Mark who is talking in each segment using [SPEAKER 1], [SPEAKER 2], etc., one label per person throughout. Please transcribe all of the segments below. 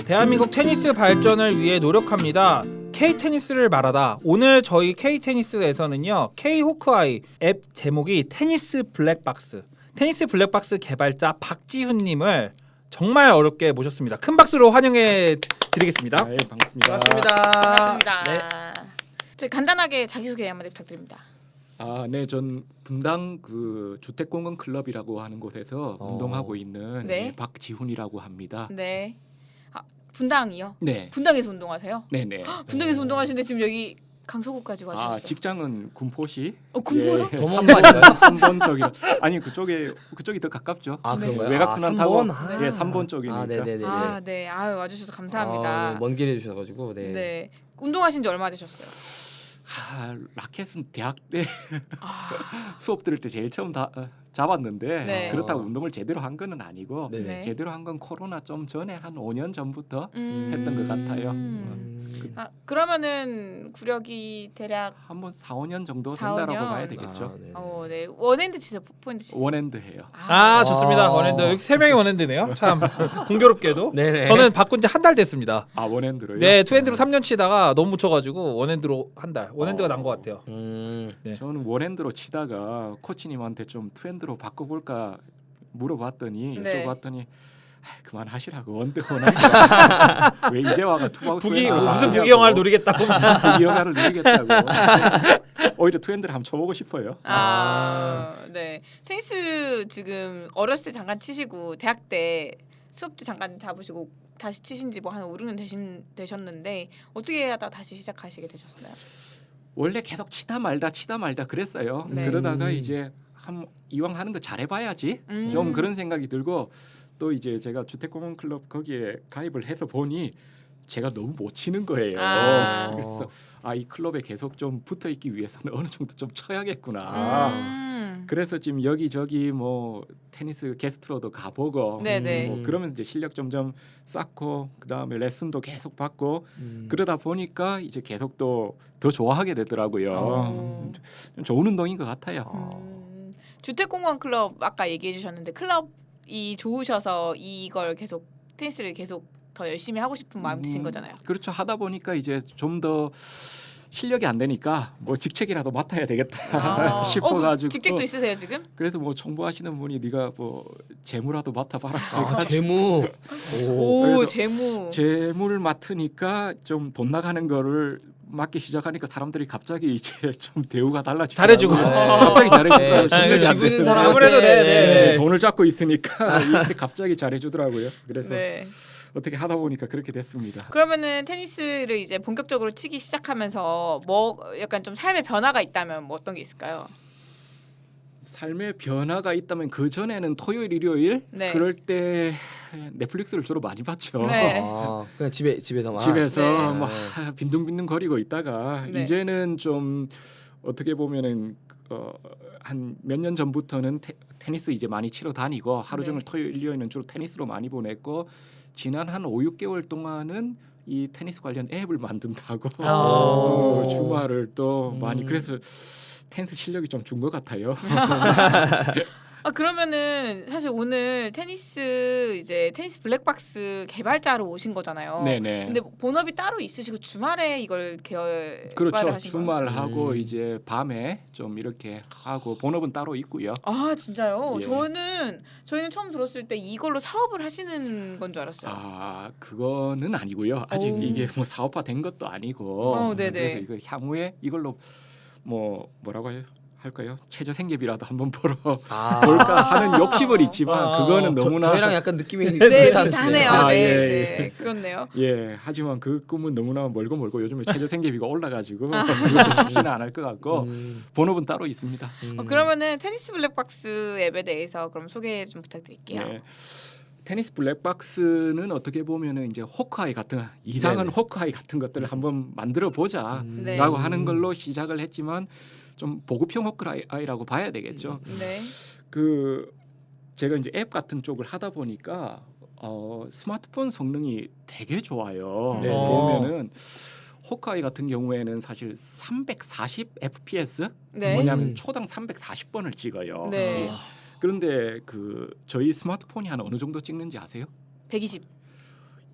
[SPEAKER 1] 대한민국 테니스 발전을 위해 노력합니다. K-테니스를 말하다. 오늘 저희 K-테니스에서는요. K-호크아이 앱 제목이 테니스 블랙박스. 테니스 블랙박스 개발자 박지훈님을 정말 어렵게 모셨습니다. 큰 박수로 환영해 드리겠습니다.
[SPEAKER 2] 네, 반갑습니다.
[SPEAKER 3] 반갑습니다.
[SPEAKER 4] 네.
[SPEAKER 3] 저희 간단하게 자기소개 한번 부탁드립니다.
[SPEAKER 2] 네, 전 분당 그 주택공원 클럽이라고 하는 곳에서 운동하고 있는
[SPEAKER 3] 네.
[SPEAKER 2] 박지훈이라고 합니다.
[SPEAKER 3] 네. 분당이요?
[SPEAKER 2] 네,
[SPEAKER 3] 분당에서 운동하세요?
[SPEAKER 2] 네, 네.
[SPEAKER 3] 분당에서 운동하시는데 지금 여기 강서구까지 와주셨어요.
[SPEAKER 2] 직장은 군포시.
[SPEAKER 3] 군포요?
[SPEAKER 4] 더 먼 거 아닌가요?
[SPEAKER 2] 3번 쪽이 아니 그쪽이 더 가깝죠.
[SPEAKER 4] 아 그런가요?
[SPEAKER 2] 외곽순환
[SPEAKER 4] 아,
[SPEAKER 2] 타고
[SPEAKER 4] 3번? 아.
[SPEAKER 2] 예, 3번 쪽이니까.
[SPEAKER 4] 아 네네네.
[SPEAKER 3] 네. 아유 와주셔서 감사합니다.
[SPEAKER 4] 먼 길 해주셔가지고 네.
[SPEAKER 3] 네. 운동하신 지 얼마 되셨어요?
[SPEAKER 2] 라켓은 대학 때
[SPEAKER 3] 아,
[SPEAKER 2] 수업 들을 때 제일 처음 잡았는데
[SPEAKER 3] 네.
[SPEAKER 2] 그렇다고 운동을 제대로 한 거는 아니고
[SPEAKER 4] 네네.
[SPEAKER 3] 네.
[SPEAKER 2] 제대로 한 건 코로나 좀 전에 한 5년 전부터
[SPEAKER 3] 음.
[SPEAKER 2] 했던 것 같아요.
[SPEAKER 3] 그러면은 구력이 대략
[SPEAKER 2] 한번 4, 5년 정도
[SPEAKER 3] 4,
[SPEAKER 2] 된다라고
[SPEAKER 3] 5년?
[SPEAKER 2] 봐야 되겠죠.
[SPEAKER 4] 네.
[SPEAKER 3] 네. 원핸드 치세요? 포핸드 치세요?
[SPEAKER 2] 원핸드 해요.
[SPEAKER 1] 좋습니다.
[SPEAKER 4] 아.
[SPEAKER 1] 원핸드. 여기 3명이 원핸드네요. 참 공교롭게도.
[SPEAKER 4] 네네.
[SPEAKER 1] 저는 바꾼 지 한 달 됐습니다.
[SPEAKER 2] 원핸드로요?
[SPEAKER 1] 네, 투핸드로 3년 치다가 너무 묻혀가지고 원핸드로 한 달. 원핸드가 난 것 같아요. 네.
[SPEAKER 2] 저는 원핸드로 치다가 코치님한테 좀 투핸드로 바꿔볼까 물어봤더니
[SPEAKER 3] 네.
[SPEAKER 2] 여쭤봤더니 그만하시라고 원핸드 원하니까 왜 이제 와가 투바우스
[SPEAKER 1] 무슨 부귀영화를 노리겠다고.
[SPEAKER 2] 부귀영화를 누리겠다고 오히려 투핸드를 한번 쳐보고 싶어요.
[SPEAKER 3] 네. 테니스 지금 어렸을 때 잠깐 치시고 대학 때 수업도 잠깐 잡으시고 다시 치신 지 뭐 한 5, 6년 되셨는데 어떻게 하다 다시 시작하시게 되셨어요?
[SPEAKER 2] 원래 계속 치다 말다 그랬어요.
[SPEAKER 3] 네.
[SPEAKER 2] 그러다가 이제 이왕 하는 거 잘해봐야지 좀 그런 생각이 들고 또 이제 제가 주택공원 클럽 거기에 가입을 해서 보니 제가 너무 못 치는 거예요. 그래서 이 클럽에 계속 좀 붙어 있기 위해서는 어느 정도 좀 쳐야겠구나. 그래서 지금 여기저기 뭐 테니스 게스트로도 가보고
[SPEAKER 3] 네네.
[SPEAKER 2] 뭐 그러면 이제 실력 점점 쌓고 그 다음에 레슨도 계속 받고 그러다 보니까 이제 계속 또 더 좋아하게 되더라고요. 좀 좋은 운동인 것 같아요.
[SPEAKER 3] 주택공원 클럽 아까 얘기해 주셨는데 클럽이 좋으셔서 이걸 계속 테니스를 계속 더 열심히 하고 싶은 마음 드신 거잖아요.
[SPEAKER 2] 그렇죠. 하다 보니까 이제 좀 더 실력이 안 되니까 뭐 직책이라도 맡아야 되겠다 싶어가지고
[SPEAKER 3] 직책도 있으세요 지금?
[SPEAKER 2] 그래서 뭐 총부하시는 분이 네가 뭐 재무라도 맡아봐라.
[SPEAKER 4] 재무.
[SPEAKER 2] 그래서
[SPEAKER 3] 재무.
[SPEAKER 2] 재무를 맡으니까 좀 돈 나가는 거를 맡기 시작하니까 사람들이 갑자기 이제 좀 대우가 달라지고
[SPEAKER 1] 잘해주고.
[SPEAKER 2] 갑자기 잘해주더라고요.
[SPEAKER 4] 네,
[SPEAKER 2] 실력이 안
[SPEAKER 4] 지고 있는
[SPEAKER 2] 되는데.
[SPEAKER 4] 사람한테
[SPEAKER 1] 아무래도 네.
[SPEAKER 2] 돈을 잡고 있으니까 이렇게 갑자기 잘해주더라고요. 그래서
[SPEAKER 3] 네.
[SPEAKER 2] 어떻게 하다 보니까 그렇게 됐습니다.
[SPEAKER 3] 그러면은 테니스를 이제 본격적으로 치기 시작하면서 뭐 약간 좀 삶의 변화가 있다면 뭐 어떤 게 있을까요?
[SPEAKER 2] 삶의 변화가 있다면 그 전에는 토요일, 일요일
[SPEAKER 3] 네.
[SPEAKER 2] 그럴 때 넷플릭스를 주로 많이 봤죠.
[SPEAKER 3] 네.
[SPEAKER 4] 그냥 집에서만.
[SPEAKER 2] 집에서
[SPEAKER 3] 네.
[SPEAKER 2] 뭐 빈둥빈둥 거리고 있다가
[SPEAKER 3] 네.
[SPEAKER 2] 이제는 좀 어떻게 보면은 한 몇 년 전부터는 테니스 이제 많이 치러 다니고 하루 종일
[SPEAKER 3] 네.
[SPEAKER 2] 토요일, 일요일은 주로 테니스로 많이 보냈고 지난 한 5, 6개월 동안은 이 테니스 관련 앱을 만든다고 주말을 또 많이 그래서 테니스 실력이 좀 준 것 같아요.
[SPEAKER 3] 그러면은 사실 오늘 테니스 블랙박스 개발자로 오신 거잖아요.
[SPEAKER 2] 네네.
[SPEAKER 3] 근데 본업이 따로 있으시고 주말에 이걸 개발을
[SPEAKER 2] 그렇죠.
[SPEAKER 3] 하신 거예요?
[SPEAKER 2] 주말하고 이제 밤에 좀 이렇게 하고 본업은 따로 있고요.
[SPEAKER 3] 진짜요?
[SPEAKER 2] 예.
[SPEAKER 3] 저희는 처음 들었을 때 이걸로 사업을 하시는 건 줄 알았어요.
[SPEAKER 2] 그거는 아니고요. 아직
[SPEAKER 3] 오.
[SPEAKER 2] 이게 뭐 사업화 된 것도 아니고.
[SPEAKER 3] 네네.
[SPEAKER 2] 그래서 이거 향후에 이걸로 뭐라고 할까요? 최저 생계비라도 한번 벌어 볼까 하는 욕심은 있지만 그거는 너무나
[SPEAKER 4] 저희랑 약간 느낌이
[SPEAKER 3] 네,
[SPEAKER 4] 비슷하시네요.
[SPEAKER 3] 비슷하네요. 네,
[SPEAKER 2] 예,
[SPEAKER 3] 네, 그렇네요.
[SPEAKER 2] 예, 하지만 그 꿈은 너무나 멀고 요즘에 최저 생계비가 올라가지고 그것도 쉽지는 않을 것 같고 본업은 따로 있습니다.
[SPEAKER 3] 그러면은 테니스 블랙박스 앱에 대해서 그럼 소개 좀 부탁드릴게요.
[SPEAKER 2] 예. 테니스 블랙박스는 어떻게 보면은 이제 호크아이 같은 이상한
[SPEAKER 4] 네네.
[SPEAKER 2] 호크아이 같은 것들을 한번 만들어 보자라고
[SPEAKER 3] 네.
[SPEAKER 2] 하는 걸로 시작을 했지만 좀 보급형 호크아이라고 봐야 되겠죠.
[SPEAKER 3] 네.
[SPEAKER 2] 제가 이제 앱 같은 쪽을 하다 보니까 스마트폰 성능이 되게 좋아요.
[SPEAKER 4] 네.
[SPEAKER 2] 보면은 호크아이 같은 경우에는 사실 340 fps
[SPEAKER 3] 네.
[SPEAKER 2] 뭐냐면 초당 340번을 찍어요.
[SPEAKER 3] 네.
[SPEAKER 2] 예. 그런데 저희 스마트폰이 한 어느 정도 찍는지 아세요?
[SPEAKER 3] 120.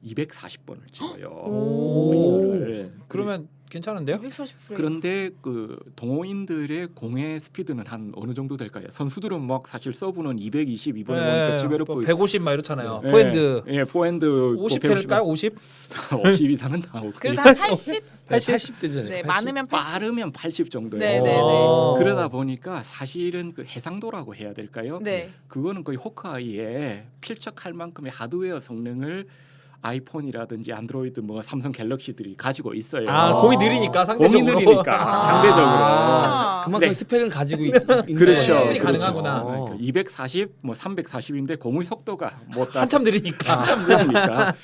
[SPEAKER 2] 240번을 찍어요.
[SPEAKER 3] 오.
[SPEAKER 2] 이거를.
[SPEAKER 1] 그러면 괜찮은데요?
[SPEAKER 3] 240프레임.
[SPEAKER 2] 그런데 그 동호인들의 공회 스피드는 한 어느 정도 될까요? 선수들은 막 사실 서브는 222번을 보니까 집에로
[SPEAKER 1] 뭐 150 막 이렇잖아요.
[SPEAKER 2] 예,
[SPEAKER 1] 포핸드
[SPEAKER 2] 예, 포핸드
[SPEAKER 1] 50 될까요? 50?
[SPEAKER 2] 50 이상은 나오고
[SPEAKER 3] 그래도 한 80?
[SPEAKER 4] 80 되잖아요.
[SPEAKER 3] 네,
[SPEAKER 4] 80.
[SPEAKER 3] 많으면 80.
[SPEAKER 2] 빠르면 80 정도예요.
[SPEAKER 3] 네, 네, 네.
[SPEAKER 2] 그러다 보니까 사실은 그 해상도라고 해야 될까요?
[SPEAKER 3] 네.
[SPEAKER 2] 그거는 거의 호크아이에 필적할 만큼의 하드웨어 성능을 아이폰이라든지 안드로이드 뭐 삼성 갤럭시들이 가지고 있어요.
[SPEAKER 1] 아, 공이 느리니까 상대적으로.
[SPEAKER 2] 공이 느리니까 상대적으로.
[SPEAKER 3] 아.
[SPEAKER 4] 그만큼
[SPEAKER 2] 네.
[SPEAKER 4] 스펙은 가지고 있는
[SPEAKER 2] 그렇죠.
[SPEAKER 4] 거예요.
[SPEAKER 1] 충분히 가능하구나.
[SPEAKER 2] 그러니까 240, 뭐 340인데 공의 속도가 못다
[SPEAKER 1] 한참 느리니까.
[SPEAKER 2] 한참 느리니까.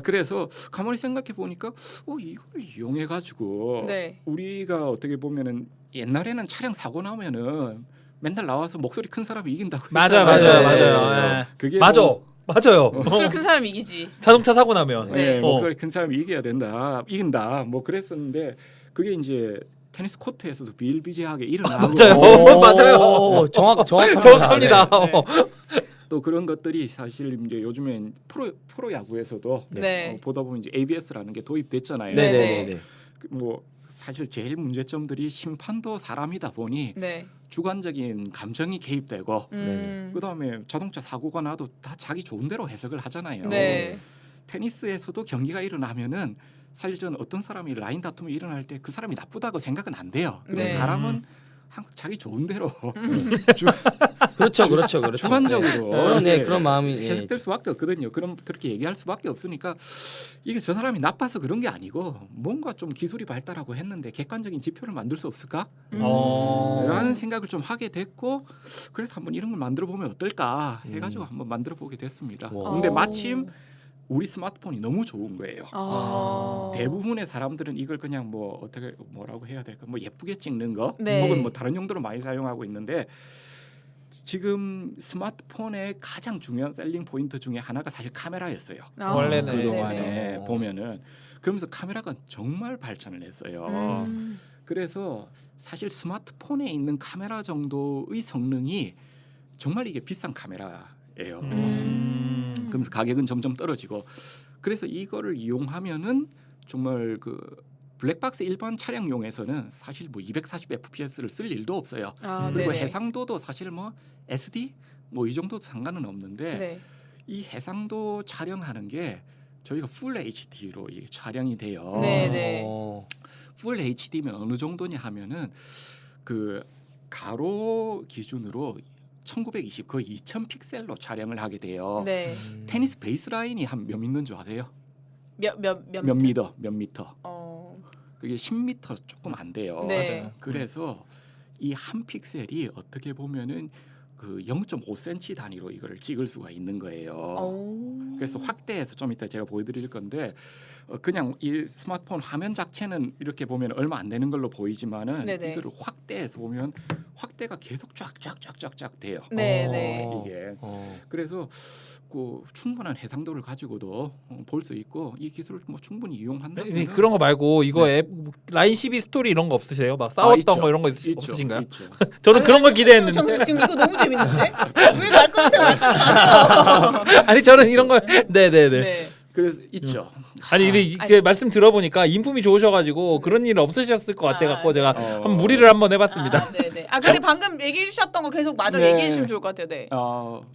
[SPEAKER 2] 그래서 가만히 생각해 보니까 이걸 이용해 가지고
[SPEAKER 3] 네.
[SPEAKER 2] 우리가 어떻게 보면은 옛날에는 차량 사고 나면은 맨날 나와서 목소리 큰 사람이 이긴다고
[SPEAKER 1] 맞아요,
[SPEAKER 2] 했잖아요.
[SPEAKER 1] 맞아요,
[SPEAKER 3] 맞아요.
[SPEAKER 1] 맞아요. 예.
[SPEAKER 2] 그게
[SPEAKER 1] 맞아,
[SPEAKER 2] 뭐,
[SPEAKER 1] 맞아요.
[SPEAKER 3] 목소리 큰 사람 이기지.
[SPEAKER 1] 자동차 사고 나면.
[SPEAKER 3] 네.
[SPEAKER 2] 목소리 큰 사람이 이겨야 된다, 이긴다, 뭐 그랬었는데 그게 이제 테니스 코트에서도 비일비재하게 일어나고
[SPEAKER 1] 맞아요. 맞아요.
[SPEAKER 4] 정확합니다.
[SPEAKER 1] 정확합니다.
[SPEAKER 3] 네.
[SPEAKER 2] 또 그런 것들이 사실 이제 요즘엔 프로 야구에서도
[SPEAKER 3] 네.
[SPEAKER 2] 보다 보면 이제 ABS라는 게 도입됐잖아요.
[SPEAKER 3] 네.
[SPEAKER 4] 네네네.
[SPEAKER 2] 뭐 사실 제일 문제점들이 심판도 사람이다 보니
[SPEAKER 3] 네.
[SPEAKER 2] 주관적인 감정이 개입되고 그다음에 자동차 사고가 나도 다 자기 좋은 대로 해석을 하잖아요.
[SPEAKER 3] 네.
[SPEAKER 2] 테니스에서도 경기가 일어나면은 사실 저는 어떤 사람이 라인 다툼이 일어날 때 그 사람이 나쁘다고 생각은 안 돼요. 근데
[SPEAKER 3] 네.
[SPEAKER 2] 사람은 항상 자기 좋은 대로
[SPEAKER 4] 그렇죠.
[SPEAKER 2] 주관적으로
[SPEAKER 4] 네, 그런 마음이
[SPEAKER 2] 해석될 수밖에 없거든요. 그럼 그렇게 얘기할 수밖에 없으니까 이게 저 사람이 나빠서 그런 게 아니고 뭔가 좀 기술이 발달하고 했는데 객관적인 지표를 만들 수 없을까? 라는 생각을 좀 하게 됐고 그래서 한번 이런 걸 만들어 보면 어떨까 해가지고 한번 만들어 보게 됐습니다.
[SPEAKER 4] 와.
[SPEAKER 2] 근데 마침 우리 스마트폰이 너무 좋은 거예요.
[SPEAKER 3] 아.
[SPEAKER 2] 대부분의 사람들은 이걸 그냥 뭐 어떻게 뭐라고 해야 될까? 뭐 예쁘게 찍는 거
[SPEAKER 3] 네.
[SPEAKER 2] 혹은 뭐 다른 용도로 많이 사용하고 있는데 지금 스마트폰의 가장 중요한 셀링 포인트 중에 하나가 사실 카메라였어요.
[SPEAKER 1] 원래는.
[SPEAKER 2] 그동안에
[SPEAKER 4] 네네.
[SPEAKER 2] 보면은 그러면서 카메라가 정말 발전을 했어요. 그래서 사실 스마트폰에 있는 카메라 정도의 성능이 정말 이게 비싼 카메라예요. 그러면서 가격은 점점 떨어지고 그래서 이거를 이용하면은 정말 그 블랙박스 일반 차량용에서는 사실 뭐 240 fps를 쓸 일도 없어요. 그리고
[SPEAKER 3] 네네.
[SPEAKER 2] 해상도도 사실 뭐 SD 뭐 이 정도 상관은 없는데
[SPEAKER 3] 네.
[SPEAKER 2] 이 해상도 촬영하는 게 저희가 풀 HD로 이게 촬영이 돼요.
[SPEAKER 3] 네네.
[SPEAKER 2] 풀 HD면 어느 정도냐 하면은 그 가로 기준으로 1920 거의 2000 픽셀로 촬영을 하게 돼요.
[SPEAKER 3] 네.
[SPEAKER 2] 테니스 베이스 라인이 한 몇 미터인 줄 아세요?
[SPEAKER 3] 몇
[SPEAKER 2] 미터? 몇 미터?
[SPEAKER 3] 어.
[SPEAKER 2] 그게 10미터 조금 안 돼요.
[SPEAKER 3] 네.
[SPEAKER 1] 맞아요.
[SPEAKER 2] 그래서 이 한 픽셀이 어떻게 보면은 그 0.5cm 단위로 이거를 찍을 수가 있는 거예요.
[SPEAKER 3] 오.
[SPEAKER 2] 그래서 확대해서 좀 이따 제가 보여드릴 건데 그냥 이 스마트폰 화면 자체는 이렇게 보면 얼마 안 되는 걸로 보이지만은
[SPEAKER 3] 네네.
[SPEAKER 2] 이거를 확대해서 보면 확대가 계속 쫙쫙쫙쫙쫙 돼요.
[SPEAKER 3] 네네.
[SPEAKER 2] 이게 그래서 그 충분한 해상도를 가지고도 볼 수 있고 이 기술을 뭐 충분히 이용한다.
[SPEAKER 1] 그런 거 말고 이거 앱 라인 12 스토리 이런 거 없으세요? 막 싸웠던
[SPEAKER 2] 있죠.
[SPEAKER 1] 거 이런 거
[SPEAKER 2] 있죠.
[SPEAKER 1] 없으신가요?
[SPEAKER 2] 있죠.
[SPEAKER 1] 저는 그런 걸 기대했는데.
[SPEAKER 3] 저는 지금 이거 너무 재밌는데? 왜 말 끊으세요? 말 끊으세요?
[SPEAKER 1] 아니 저는 이런 걸 네네네.
[SPEAKER 3] 네.
[SPEAKER 2] 그래서 있죠.
[SPEAKER 1] 아니 근데 이게 말씀 들어보니까 인품이 좋으셔가지고 그런 일 없으셨을 것 같아갖고 제가 한번 무리를 한번 해봤습니다.
[SPEAKER 3] 네네. 근데 방금 얘기해 주셨던 거 계속 마저
[SPEAKER 2] 네.
[SPEAKER 3] 얘기해 주시면 좋을 것 같아요. 네.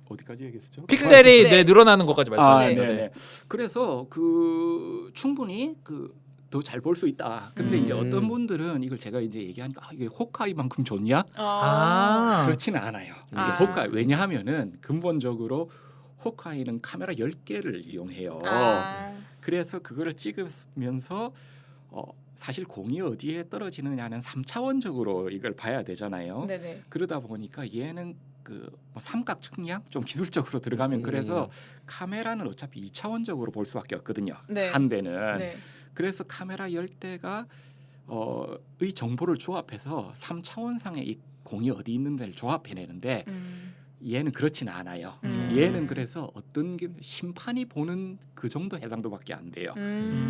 [SPEAKER 2] 어디까지 얘기했었죠?
[SPEAKER 1] 픽셀이
[SPEAKER 3] 네.
[SPEAKER 1] 늘어나는 것까지 말씀하셨죠.
[SPEAKER 2] 네. 그래서 그 충분히 그 더 잘 볼 수 있다. 근데 이제 어떤 분들은 이걸 제가 이제 얘기하니까 이게 호크아이만큼 좋냐? 그렇지는 않아요. 이게 호크아이 왜냐하면은 근본적으로 호크아이는 카메라 10개를 이용해요. 그래서 그거를 찍으면서 사실 공이 어디에 떨어지느냐는 3차원적으로 이걸 봐야 되잖아요.
[SPEAKER 3] 네네.
[SPEAKER 2] 그러다 보니까 얘는 그 뭐 삼각 측량 좀 기술적으로 들어가면 그래서 카메라는 어차피 2차원적으로 볼 수밖에 없거든요.
[SPEAKER 3] 네.
[SPEAKER 2] 한 대는.
[SPEAKER 3] 네.
[SPEAKER 2] 그래서 카메라 10대가 의 정보를 조합해서 3차원상의 이 공이 어디 있는지를 조합해내는데 얘는 그렇지는 않아요. 얘는 그래서 어떤 게 심판이 보는 그 정도 해상도밖에 안 돼요.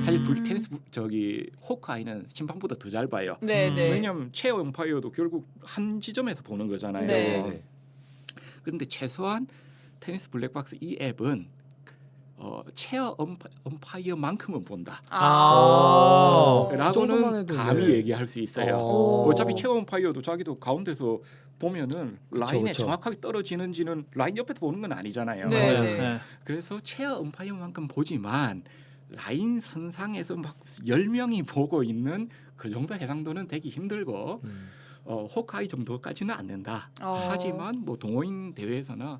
[SPEAKER 2] 사실 테니스 저기 호크아이는 심판보다 더 잘 봐요.
[SPEAKER 3] 네네.
[SPEAKER 2] 왜냐하면 최어 음파이어도 결국 한 지점에서 보는 거잖아요.
[SPEAKER 3] 네.
[SPEAKER 2] 그런데 최소한 테니스 블랙박스 이 앱은 체어 엄파이어만큼은 본다.
[SPEAKER 3] 아.
[SPEAKER 4] 그 정도만
[SPEAKER 2] 라고는
[SPEAKER 4] 해도
[SPEAKER 2] 감히
[SPEAKER 4] 네.
[SPEAKER 2] 얘기할 수 있어요.
[SPEAKER 4] 어.
[SPEAKER 2] 어차피 체어 엄파이어도 자기도 가운데서 보면은
[SPEAKER 4] 그쵸,
[SPEAKER 2] 라인에
[SPEAKER 4] 그쵸.
[SPEAKER 2] 정확하게 떨어지는지는 라인 옆에서 보는 건 아니잖아요.
[SPEAKER 3] 네,
[SPEAKER 4] 네.
[SPEAKER 3] 네.
[SPEAKER 2] 그래서 체어 엄파이어만큼 보지만 라인 선상에서 막 10명이 보고 있는 그 정도 해상도는 되기 힘들고 호크아이 정도까지는 안 된다. 하지만 뭐 동호인 대회에서나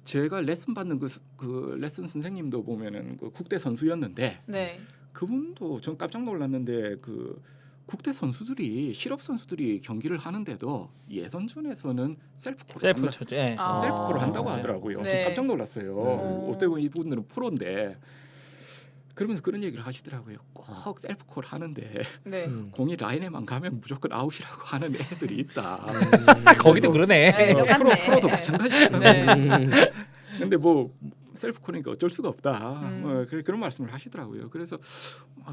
[SPEAKER 2] 제가 레슨 받는 그 레슨 선생님도 보면은 그 국대 선수였는데
[SPEAKER 3] 네.
[SPEAKER 2] 그분도 전 깜짝 놀랐는데 그 국대 선수들이 실업 선수들이 경기를 하는데도 예선전에서는
[SPEAKER 1] 셀프 처지. 예.
[SPEAKER 3] 아.
[SPEAKER 2] 셀프콜을 한다고
[SPEAKER 1] 맞아요.
[SPEAKER 2] 하더라고요.
[SPEAKER 3] 네.
[SPEAKER 2] 좀 깜짝 놀랐어요.
[SPEAKER 3] 네.
[SPEAKER 2] 어떻게 보면 이분들은 프로인데 그러면서 그런 얘기를 하시더라고요. 꼭 셀프콜 하는데
[SPEAKER 3] 네.
[SPEAKER 2] 공이 라인에만 가면 무조건 아웃이라고 하는 애들이 있다.
[SPEAKER 1] 거기도 그러네.
[SPEAKER 3] 네, 똑같네.
[SPEAKER 2] 프로도
[SPEAKER 3] 네.
[SPEAKER 2] 마찬가지잖아요.
[SPEAKER 3] 네.
[SPEAKER 2] 근데 뭐 셀프콜이니까 어쩔 수가 없다.
[SPEAKER 3] 음.
[SPEAKER 2] 그런 말씀을 하시더라고요. 그래서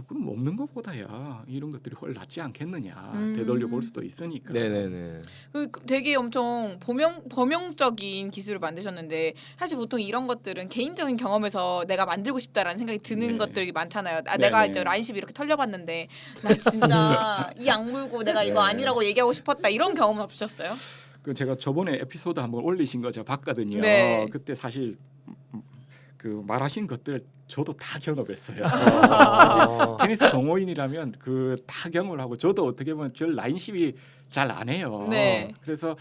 [SPEAKER 2] 그럼 없는 것보다야 이런 것들이 훨 낫지 않겠느냐. 되돌려 볼 수도 있으니까.
[SPEAKER 4] 네네네.
[SPEAKER 3] 그 되게 엄청 범용적인 기술을 만드셨는데 사실 보통 이런 것들은 개인적인 경험에서 내가 만들고 싶다라는 생각이 드는
[SPEAKER 2] 네.
[SPEAKER 3] 것들이 많잖아요.
[SPEAKER 2] 네,
[SPEAKER 3] 내가
[SPEAKER 2] 네.
[SPEAKER 3] 이제 라인십 이렇게 털려봤는데 나 진짜 이 악물고 내가 이거
[SPEAKER 2] 네.
[SPEAKER 3] 아니라고 얘기하고 싶었다 이런 경험은 없으셨어요?
[SPEAKER 2] 그 제가 저번에 에피소드 한번 올리신 거 제가 봤거든요.
[SPEAKER 3] 네.
[SPEAKER 2] 그때 사실 그 말하신 것들 저도 다 경험했어요.
[SPEAKER 4] 아.
[SPEAKER 2] 테니스 동호인이라면 그 다 경험을 하고 저도 어떻게 보면 저 라인십이 잘 안 해요.
[SPEAKER 3] 네.
[SPEAKER 2] 그래서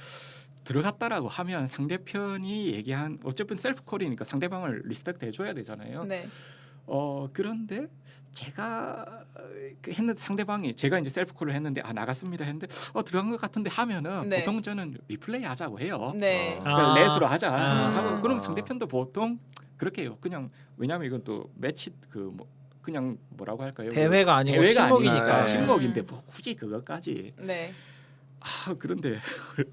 [SPEAKER 2] 들어갔다라고 하면 상대편이 얘기한 어쨌든 셀프콜이니까 상대방을 리스펙트 해줘야 되잖아요.
[SPEAKER 3] 네.
[SPEAKER 2] 그런데 제가 했는데 상대방이 제가 이제 셀프콜을 했는데 나갔습니다 했는데 들어간 것 같은데 하면은
[SPEAKER 3] 네.
[SPEAKER 2] 보통 저는 리플레이 하자고 해요.
[SPEAKER 3] 네.
[SPEAKER 2] 그러니까 렛으로 하자
[SPEAKER 1] 아.
[SPEAKER 2] 하고 그럼 상대편도 보통 그렇게 해요. 그냥 왜냐하면 이건 또 매치 그냥 뭐라고 할까요?
[SPEAKER 1] 대회가 아니고
[SPEAKER 2] 대회가
[SPEAKER 1] 친목이니까.
[SPEAKER 2] 아니니까
[SPEAKER 4] 네.
[SPEAKER 2] 친목인데 뭐 굳이 그것까지
[SPEAKER 3] 네.
[SPEAKER 2] 그런데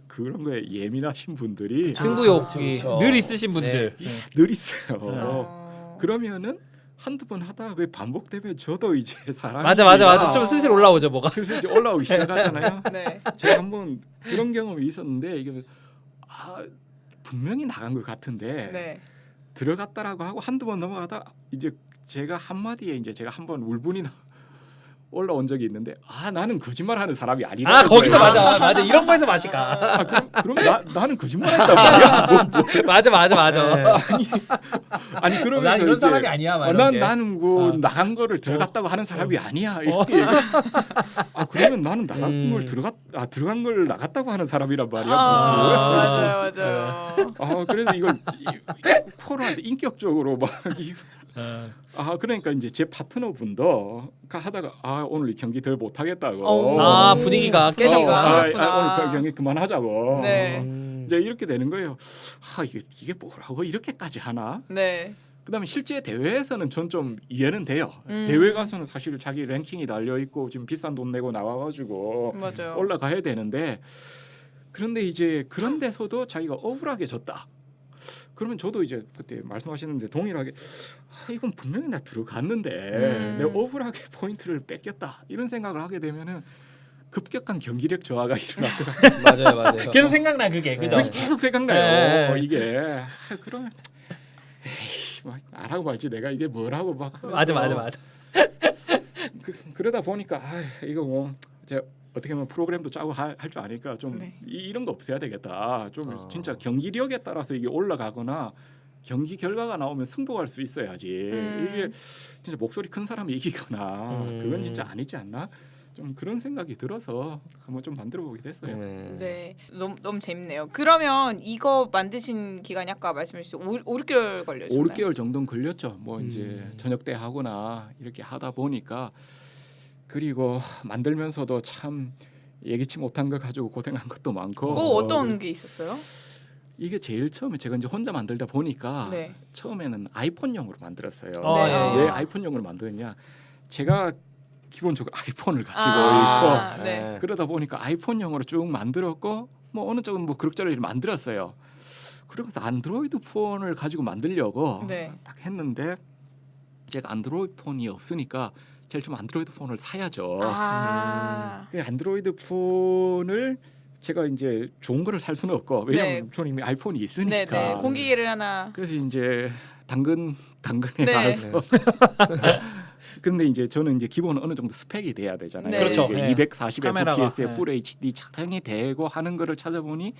[SPEAKER 2] 그런 거에 예민하신 분들이
[SPEAKER 1] 승부욕이
[SPEAKER 4] 그쵸.
[SPEAKER 1] 늘 있으신 분들. 네.
[SPEAKER 2] 늘 있어요.
[SPEAKER 3] 어.
[SPEAKER 2] 그러면은 한두 번 하다가 그게 반복되면 저도 이제 사람이
[SPEAKER 1] 맞아. 좀 슬슬 올라오죠 뭐가.
[SPEAKER 2] 슬슬 이제 올라오기 시작하잖아요.
[SPEAKER 3] 네.
[SPEAKER 2] 제가 한번 그런 경험이 있었는데 이게 분명히 나간 것 같은데
[SPEAKER 3] 네.
[SPEAKER 2] 들어갔다라고 하고 한두 번 넘어가다 이제 제가 한마디에 이제 제가 한번 울분이 올라온 적이 있는데 나는 거짓말하는 사람이 아니라
[SPEAKER 1] 거기서 맞아 이런 거에서 맛이 가.
[SPEAKER 2] 그럼 나는 거짓말했단 말이야.
[SPEAKER 1] 맞아.
[SPEAKER 2] 아니 그러면
[SPEAKER 1] 난 이런 사람이 아니야. 막 이런 게.
[SPEAKER 2] 나는 나간 거를 들어갔다고 하는 사람이 아니야. 이렇게 그러면 나는 나간 걸 들어간 걸 나갔다고 하는 사람이란 말이야.
[SPEAKER 3] 맞아요.
[SPEAKER 2] 그래서 이걸 코로나한테 인격적으로 막 그러니까 이제 제 파트너분도 하다가 오늘 이 경기 더 못하겠다고.
[SPEAKER 1] 분위기가 깨져가.
[SPEAKER 3] 그렇구나.
[SPEAKER 2] 오늘 경기 그만하자고.
[SPEAKER 3] 네.
[SPEAKER 2] 이제 이렇게 되는 거예요. 이게 뭐라고 이렇게까지 하나?
[SPEAKER 3] 네.
[SPEAKER 2] 그다음에 실제 대회에서는 전 좀 이해는 돼요.
[SPEAKER 3] 음.
[SPEAKER 2] 대회 가서는 사실 자기 랭킹이 달려 있고 지금 비싼 돈 내고 나와가지고
[SPEAKER 3] 맞아요.
[SPEAKER 2] 올라가야 되는데 그런데 이제 그런 데서도 자기가 억울하게 졌다. 그러면 저도 이제 그때 말씀하시는데 동일하게 이건 분명히 나 들어갔는데 내가 억울하게 포인트를 뺏겼다 이런 생각을 하게 되면은 급격한 경기력 저하가 일어나더라고요.
[SPEAKER 4] 맞아요.
[SPEAKER 1] 계속 생각나 그게 그죠?
[SPEAKER 4] 네.
[SPEAKER 2] 계속 생각나요.
[SPEAKER 1] 네.
[SPEAKER 2] 이게 그러면 안 하고 말지 내가 이게 뭐라고 막
[SPEAKER 1] 맞아.
[SPEAKER 2] 그러다 보니까 이거 뭐 제가 어떻게 보면 프로그램도 짜고 할 줄 아니까 좀
[SPEAKER 3] 네.
[SPEAKER 2] 이런 거 없애야 되겠다. 좀 진짜 경기력에 따라서 이게 올라가거나 경기 결과가 나오면 승복할 수 있어야지. 이게 진짜 목소리 큰 사람이 이기거나 그건 진짜 아니지 않나? 좀 그런 생각이 들어서 한번 좀 만들어 보게 됐어요.
[SPEAKER 3] 네. 너무 재밌네요. 그러면 이거 만드신 기간이 아까 말씀해 주신 5-6개월 걸려졌나요?
[SPEAKER 2] 5-6개월 정도는 걸렸죠. 뭐 이제 저녁 때 하거나 이렇게 하다 보니까 그리고 만들면서도 참 예기치 못한 걸 가지고 고생한 것도 많고.
[SPEAKER 3] 어떤 게 있었어요?
[SPEAKER 2] 이게 제일 처음에 제가 이제 혼자 만들다 보니까
[SPEAKER 3] 네.
[SPEAKER 2] 처음에는 아이폰용으로 만들었어요.
[SPEAKER 3] 네.
[SPEAKER 2] 왜 아이폰용으로 만드느냐? 제가 기본적으로 아이폰을 가지고 있고
[SPEAKER 3] 네.
[SPEAKER 2] 그러다 보니까 아이폰용으로 쭉 만들었고 뭐 어느 쪽은 뭐 그럭저럭 만들었어요. 그러면서 안드로이드 폰을 가지고 만들려고
[SPEAKER 3] 네.
[SPEAKER 2] 딱 했는데 제가 안드로이드 폰이 없으니까 제일 좀 안드로이드 폰을 사야죠. 그 안드로이드 폰을 제가 이제 좋은 거를 살 수는 없고 왜냐면
[SPEAKER 3] 네.
[SPEAKER 2] 저는 이미 아이폰이 있으니까.
[SPEAKER 3] 네. 공기계를 하나.
[SPEAKER 2] 그래서 이제 당근에
[SPEAKER 3] 네.
[SPEAKER 2] 가서 근데 이제 저는 이제 기본 어느 정도 스펙이 돼야 되잖아요.
[SPEAKER 3] 네.
[SPEAKER 1] 그렇죠.
[SPEAKER 2] 이게
[SPEAKER 1] 네.
[SPEAKER 2] 240
[SPEAKER 1] 카메라가,
[SPEAKER 2] fps의
[SPEAKER 1] 네.
[SPEAKER 2] 풀 HD 촬영이 되고 하는 거를 찾아보니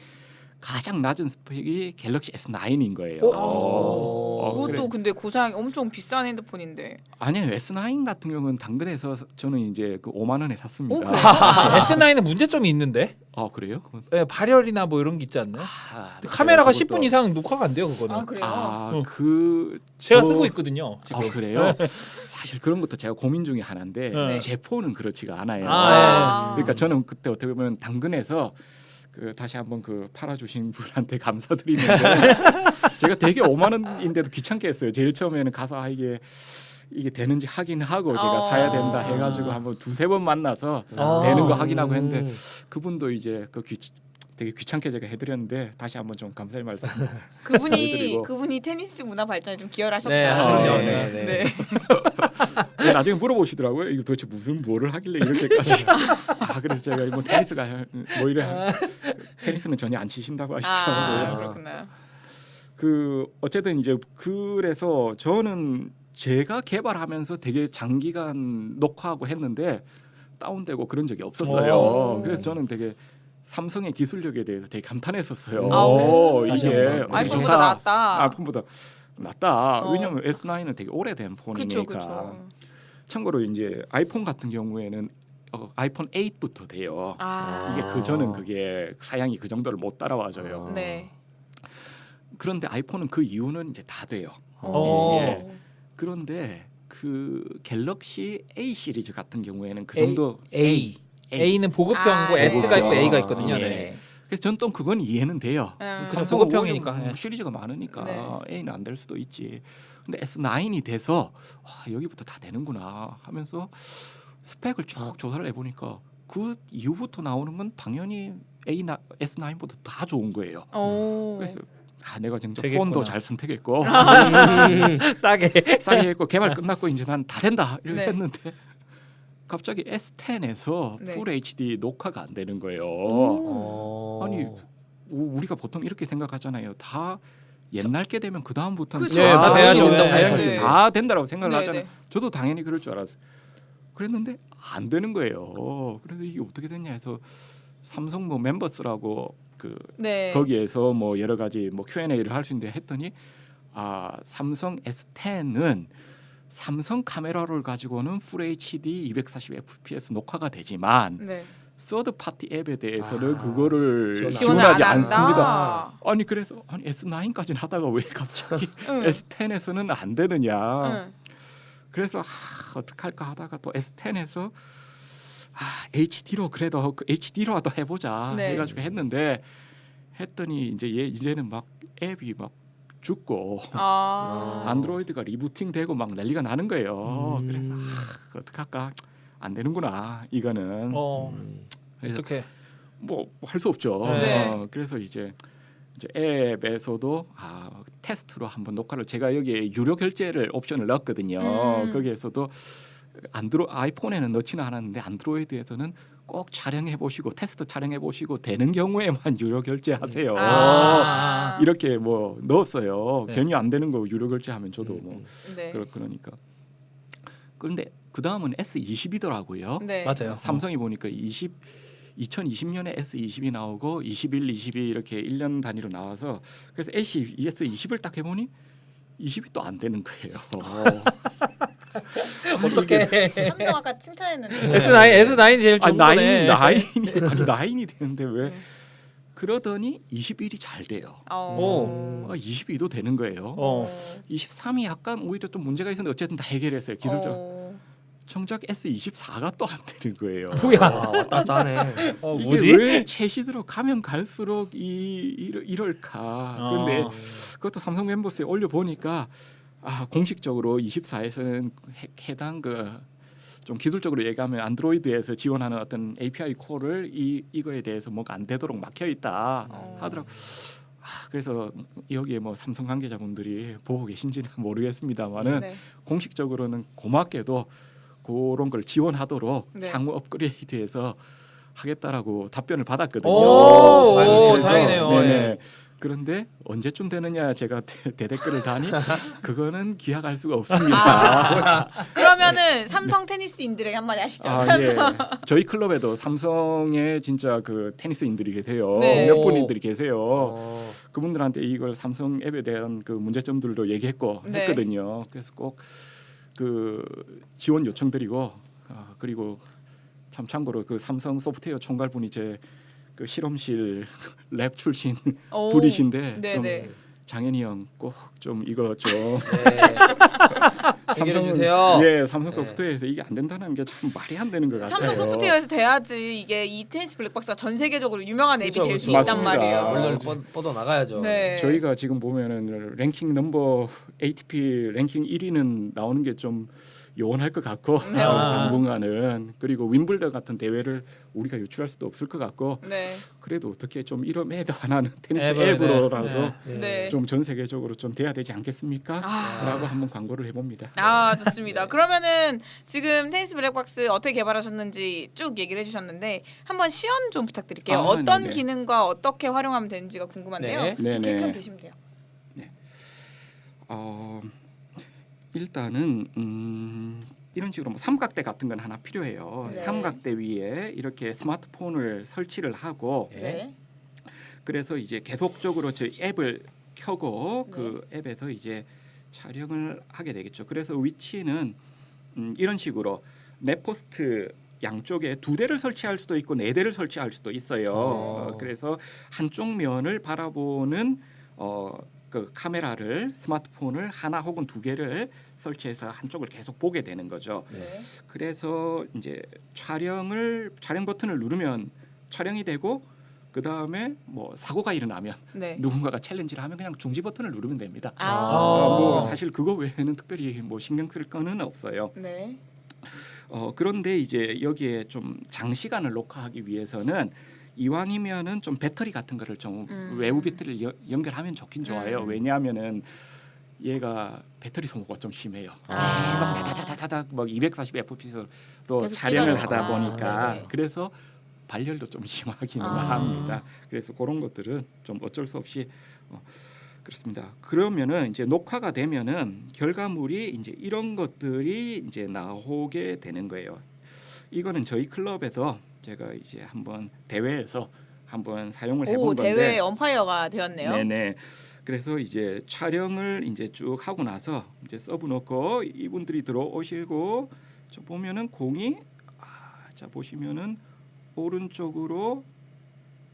[SPEAKER 2] 가장 낮은 스펙이 갤럭시 S9인 거예요.
[SPEAKER 3] 그것도
[SPEAKER 2] 그래.
[SPEAKER 3] 근데 고사양이 엄청 비싼 핸드폰인데.
[SPEAKER 2] 아니요, S9 같은 경우는 당근에서 저는 이제 그 5만 원에 샀습니다.
[SPEAKER 3] 오, 그래요?
[SPEAKER 1] S9은 문제점이 있는데
[SPEAKER 2] 그래요? 그건-
[SPEAKER 1] 예, 발열이나 뭐 이런 게 있지 않나요? 근데
[SPEAKER 2] 그래요,
[SPEAKER 1] 카메라가
[SPEAKER 2] 그것도.
[SPEAKER 1] 10분 이상 녹화가 안 돼요 그거는.
[SPEAKER 3] 아 그래요?
[SPEAKER 1] 제가
[SPEAKER 2] 저-
[SPEAKER 1] 쓰고 있거든요 지금.
[SPEAKER 2] 그래요? 사실 그런 것도 제가 고민 중에 하나인데
[SPEAKER 1] 네.
[SPEAKER 2] 제 폰은 그렇지가 않아요.
[SPEAKER 1] 아,
[SPEAKER 2] 그러니까 저는 그때 어떻게 보면 당근에서 그 다시 한번 그 팔아주신 분한테 감사드리는데 제가 되게 5만 원인데도 귀찮게 했어요. 제일 처음에는 가서 이게 되는지 확인하고 제가 사야 된다 해가지고 한번 두세 번 만나서 되는 거 확인하고 했는데 그분도 이제 되게 귀찮게 제가 해드렸는데 다시 한번 좀 감사의 말씀. 해드리고.
[SPEAKER 3] 그분이 테니스 문화 발전에 좀 기여를 하셨다.
[SPEAKER 1] 네,
[SPEAKER 2] 그럼요.
[SPEAKER 3] 네.
[SPEAKER 2] 나중에 물어보시더라고요. 이거 도대체 뭐를 하길래 이렇게까지. 그래서 제가 뭐 테니스가 뭐 이래 테니스는 전혀 안 치신다고 하시더라고요.
[SPEAKER 3] 그렇구나.
[SPEAKER 2] 그 어쨌든 이제 그래서 저는 제가 개발하면서 되게 장기간 녹화하고 했는데 다운되고 그런 적이 없었어요.
[SPEAKER 3] 오.
[SPEAKER 2] 그래서 저는 되게 삼성의 기술력에 대해서 되게 감탄했었어요.
[SPEAKER 3] 아우.
[SPEAKER 4] 다시
[SPEAKER 2] 이게
[SPEAKER 4] 한번.
[SPEAKER 2] 어떻게
[SPEAKER 3] 아이폰보다
[SPEAKER 2] 좋다.
[SPEAKER 3] 낫다.
[SPEAKER 2] 아이폰보다 낫다.
[SPEAKER 3] 어.
[SPEAKER 2] 왜냐면 S9은 되게 오래된
[SPEAKER 3] 그렇죠,
[SPEAKER 2] 폰이니까.
[SPEAKER 3] 그렇죠.
[SPEAKER 2] 참고로 이제 아이폰 같은 경우에는 아이폰 8부터 돼요. 이게 그 전은 그게 사양이 그 정도를 못 따라와줘요.
[SPEAKER 3] 네.
[SPEAKER 2] 그런데 아이폰은 그 이후는 이제 다 돼요.
[SPEAKER 1] 어.
[SPEAKER 2] 예. 그런데 그 갤럭시 A 시리즈 같은 경우에는 그
[SPEAKER 1] A,
[SPEAKER 2] 정도
[SPEAKER 1] A는 보급형이고
[SPEAKER 3] 네.
[SPEAKER 1] S가 있고
[SPEAKER 2] 보급형.
[SPEAKER 1] A가 있거든요.
[SPEAKER 2] 예.
[SPEAKER 1] 네.
[SPEAKER 2] 그래서 전 또 그건 이해는 돼요.
[SPEAKER 3] 그죠,
[SPEAKER 2] 삼성은
[SPEAKER 1] 보급형이니까.
[SPEAKER 2] 오히려
[SPEAKER 1] 예.
[SPEAKER 2] 시리즈가 많으니까
[SPEAKER 3] 네.
[SPEAKER 2] A는 안 될 수도 있지. 근데 S9이 돼서 여기부터 다 되는구나 하면서 스펙을 쭉 조사를 해보니까 그 이후부터 나오는 건 당연히 S9보다 다 좋은 거예요.
[SPEAKER 3] 오.
[SPEAKER 2] 그래서 내가 진짜
[SPEAKER 1] 되겠구나.
[SPEAKER 2] 폰도 잘 선택했고
[SPEAKER 1] 싸게.
[SPEAKER 2] 싸게 했고 개발 끝났고 이제 난 다 된다 이렇게
[SPEAKER 3] 네.
[SPEAKER 2] 했는데 갑자기 S10에서
[SPEAKER 3] 네.
[SPEAKER 2] 풀 HD 녹화가 안 되는 거예요. 아니 우리가 보통 이렇게 생각하잖아요. 다 옛날 게 되면 그 다음부터는
[SPEAKER 3] 그죠.
[SPEAKER 1] 예, 다 돼야죠.
[SPEAKER 3] 네.
[SPEAKER 2] 다 된다라고 생각을
[SPEAKER 3] 네,
[SPEAKER 2] 하잖아요.
[SPEAKER 3] 네.
[SPEAKER 2] 저도 당연히 그럴 줄 알았어요. 그랬는데 안 되는 거예요. 그래서 이게 어떻게 됐냐 해서 삼성 뭐 멤버스라고 그
[SPEAKER 3] 네.
[SPEAKER 2] 거기에서 뭐 여러 가지 뭐 Q&A를 할 수 있는데 했더니 삼성 S10은 삼성 카메라를 가지고는 풀 HD 240 fps 녹화가 되지만
[SPEAKER 3] 네.
[SPEAKER 2] 서드 파티 앱에 대해서는 그거를
[SPEAKER 4] 지원을
[SPEAKER 2] 지원하지
[SPEAKER 3] 안
[SPEAKER 2] 않습니다.
[SPEAKER 3] 한다.
[SPEAKER 2] 아니 그래서 S9까지는 하다가 왜 갑자기
[SPEAKER 3] 응.
[SPEAKER 2] S10에서는 안 되느냐.
[SPEAKER 3] 응.
[SPEAKER 2] 그래서 어떡할까 하다가 또 S10에서 HD로 그래도 HD로라도 해보자
[SPEAKER 3] 네.
[SPEAKER 2] 해가지고 했는데 이제는 막 앱이 막 죽고 안드로이드가 리부팅되고 막 난리가 나는 거예요. 그래서 어떡할까 안 되는구나 이거는 그래서
[SPEAKER 1] 어떻게?
[SPEAKER 2] 뭐 할 수 없죠.
[SPEAKER 3] 네.
[SPEAKER 2] 그래서 이제 앱에서도 테스트로 한번 녹화를 제가 여기에 유료 결제를 옵션을 넣었거든요. 거기에서도 아이폰에는 넣지는 않았는데 안드로이드에서는 꼭 촬영해 보시고 테스트 촬영해 보시고 되는 경우에만 유료 결제하세요. 이렇게 뭐 넣었어요.
[SPEAKER 1] 네.
[SPEAKER 2] 괜히 안 되는 거 유료 결제하면 저도 뭐
[SPEAKER 3] 네.
[SPEAKER 2] 그러니까. 그런데 그 다음은 S20이더라고요.
[SPEAKER 3] 네.
[SPEAKER 1] 맞아요.
[SPEAKER 2] 삼성이 보니까 2020년에 S20이 나오고 21, 22 이렇게 1년 단위로 나와서 그래서 S20을 딱 해보니 20이 또 안 되는 거예요.
[SPEAKER 1] 어떻게?
[SPEAKER 3] 삼성 아까 칭찬했는데.
[SPEAKER 1] S9이 제일 좋은 거네.
[SPEAKER 2] 나인이 되는데 왜? 그러더니 21이 잘 돼요.
[SPEAKER 1] 오.
[SPEAKER 2] 22도 되는 거예요. 23이 약간 오히려 좀 문제가 있었는데 어쨌든 다 해결했어요. 기술적. 정작 S24가 또 안 되는 거예요.
[SPEAKER 1] 뭐야?
[SPEAKER 4] 왔다 갔다 하네.
[SPEAKER 2] 이게
[SPEAKER 1] 뭐지?
[SPEAKER 2] 왜 최시드로 가면 갈수록 이럴까? 그런데 그것도 삼성 멤버스에 올려 보니까 공식적으로 24에서는 해당 좀 기술적으로 얘기하면 안드로이드에서 지원하는 어떤 API 콜을 이거에 대해서 뭐가 안 되도록 막혀 있다 하더라고. 그래서 여기에 뭐 삼성 관계자분들이 보고 계신지는 모르겠습니다만은
[SPEAKER 3] 네.
[SPEAKER 2] 공식적으로는 고맙게도 그런 걸 지원하도록
[SPEAKER 3] 네.
[SPEAKER 2] 향후 업그레이드해서 하겠다라고 답변을 받았거든요.
[SPEAKER 1] 오,
[SPEAKER 2] 그래서
[SPEAKER 1] 다행이네요.
[SPEAKER 2] 네네.
[SPEAKER 1] 예.
[SPEAKER 2] 그런데 언제쯤 되느냐 제가 대댓글을 다니 그거는 기약할 수가 없습니다.
[SPEAKER 3] 그러면은 삼성 테니스인들에게 한마디 하시죠.
[SPEAKER 2] 예. 저희 클럽에도 삼성의 진짜 그 테니스인들이 계세요.
[SPEAKER 3] 네.
[SPEAKER 2] 몇 분들이 계세요.
[SPEAKER 4] 어.
[SPEAKER 2] 그분들한테 이걸 삼성 앱에 대한 그 문제점들도 얘기했고
[SPEAKER 3] 네.
[SPEAKER 2] 했거든요. 그래서 꼭 그 지원 요청드리고 그리고 참 참고로 그 삼성 소프트웨어 총괄분이 제 그 실험실 랩 출신
[SPEAKER 3] 오.
[SPEAKER 2] 분이신데
[SPEAKER 3] 네네.
[SPEAKER 2] 좀 장현이 형 꼭 좀 이거 좀
[SPEAKER 4] 네. 해결해 주세요.
[SPEAKER 2] 예, 삼성
[SPEAKER 4] 네.
[SPEAKER 2] 소프트웨어에서 이게 안 된다는 게 참 말이 안 되는 것 같아요.
[SPEAKER 3] 삼성 소프트웨어에서 돼야지 이게 이 테니스 블랙박스가 전 세계적으로 유명한 앱이
[SPEAKER 4] 그쵸,
[SPEAKER 3] 될 수
[SPEAKER 4] 그쵸.
[SPEAKER 3] 있단
[SPEAKER 2] 맞습니다.
[SPEAKER 3] 말이에요.
[SPEAKER 4] 물론 뻗어 나가야죠.
[SPEAKER 3] 네.
[SPEAKER 2] 저희가 지금 보면은 랭킹 넘버 ATP 랭킹 1위는 나오는 게 좀 요원할 것 같고
[SPEAKER 3] 네.
[SPEAKER 2] 당분간은 그리고 윈블던 같은 대회를 우리가 유출할 수도 없을 것 같고
[SPEAKER 3] 네.
[SPEAKER 2] 그래도 어떻게 좀 이런 앱 하나는 테니스
[SPEAKER 1] 앱을,
[SPEAKER 2] 앱으로라도
[SPEAKER 1] 네.
[SPEAKER 3] 네.
[SPEAKER 2] 좀 전 세계적으로 좀 돼야 되지 않겠습니까?
[SPEAKER 3] 아.
[SPEAKER 2] 라고 한번 광고를 해봅니다.
[SPEAKER 3] 아 좋습니다. 그러면은 지금 테니스 블랙박스 어떻게 개발하셨는지 쭉 얘기를 해주셨는데 한번 시연 좀 부탁드릴게요.
[SPEAKER 2] 아,
[SPEAKER 3] 어떤
[SPEAKER 2] 네네.
[SPEAKER 3] 기능과 어떻게 활용하면 되는지가 궁금한데요.
[SPEAKER 4] 네.
[SPEAKER 2] 네네.
[SPEAKER 3] 이렇게 하면 되시면 돼요.
[SPEAKER 2] 일단은 이런 식으로 뭐 삼각대 같은 건 하나 필요해요.
[SPEAKER 3] 네.
[SPEAKER 2] 삼각대 위에 이렇게 스마트폰을 설치를 하고
[SPEAKER 4] 네.
[SPEAKER 3] 네.
[SPEAKER 2] 그래서 이제 계속적으로 저 앱을 켜고 그 앱에서 이제 촬영을 하게 되겠죠. 그래서 위치는 이런 식으로 넷포스트 양쪽에 2대를 설치할 수도 있고 4대를 설치할 수도 있어요. 그래서 한쪽 면을 바라보는 그 카메라를 스마트폰을 하나 혹은 2개를 설치해서 한쪽을 계속 보게 되는 거죠.
[SPEAKER 3] 네.
[SPEAKER 2] 그래서 이제 촬영 버튼을 누르면 촬영이 되고 그 다음에 뭐 사고가 일어나면
[SPEAKER 3] 네.
[SPEAKER 2] 누군가가 챌린지를 하면 그냥 중지 버튼을 누르면 됩니다.
[SPEAKER 3] 아.
[SPEAKER 2] 뭐 사실 그거 외에는 특별히 뭐 신경 쓸 거는 없어요.
[SPEAKER 3] 네.
[SPEAKER 2] 그런데 이제 여기에 좀 장시간을 녹화하기 위해서는 이왕이면은 좀 배터리 같은 거를 좀 외부 배터리를 연결하면 좋긴 좋아요. 왜냐하면은 얘가 배터리 소모가 좀 심해요.
[SPEAKER 3] 아.
[SPEAKER 2] 계속 다다다다닥 막 240fps로
[SPEAKER 3] 계속
[SPEAKER 2] 촬영을
[SPEAKER 3] 찍어야
[SPEAKER 2] 하다
[SPEAKER 3] 되구나.
[SPEAKER 2] 보니까
[SPEAKER 3] 네네.
[SPEAKER 2] 그래서 발열도 좀 심하기는
[SPEAKER 3] 아.
[SPEAKER 2] 합니다. 그래서 그런 것들은 좀 어쩔 수 없이 그렇습니다. 그러면은 이제 녹화가 되면은 결과물이 이제 이런 것들이 이제 나오게 되는 거예요. 이거는 저희 클럽에서 제가 이제 한번 대회에서 한번 사용을 해본
[SPEAKER 3] 오
[SPEAKER 2] 건데
[SPEAKER 3] 대회 엄파이어가 되었네요.
[SPEAKER 2] 네네. 그래서 이제 촬영을 이제 쭉 하고 나서 이제 서브 놓고 이분들이 들어오시고 저 보면은 공이 자 보시면은 오른쪽으로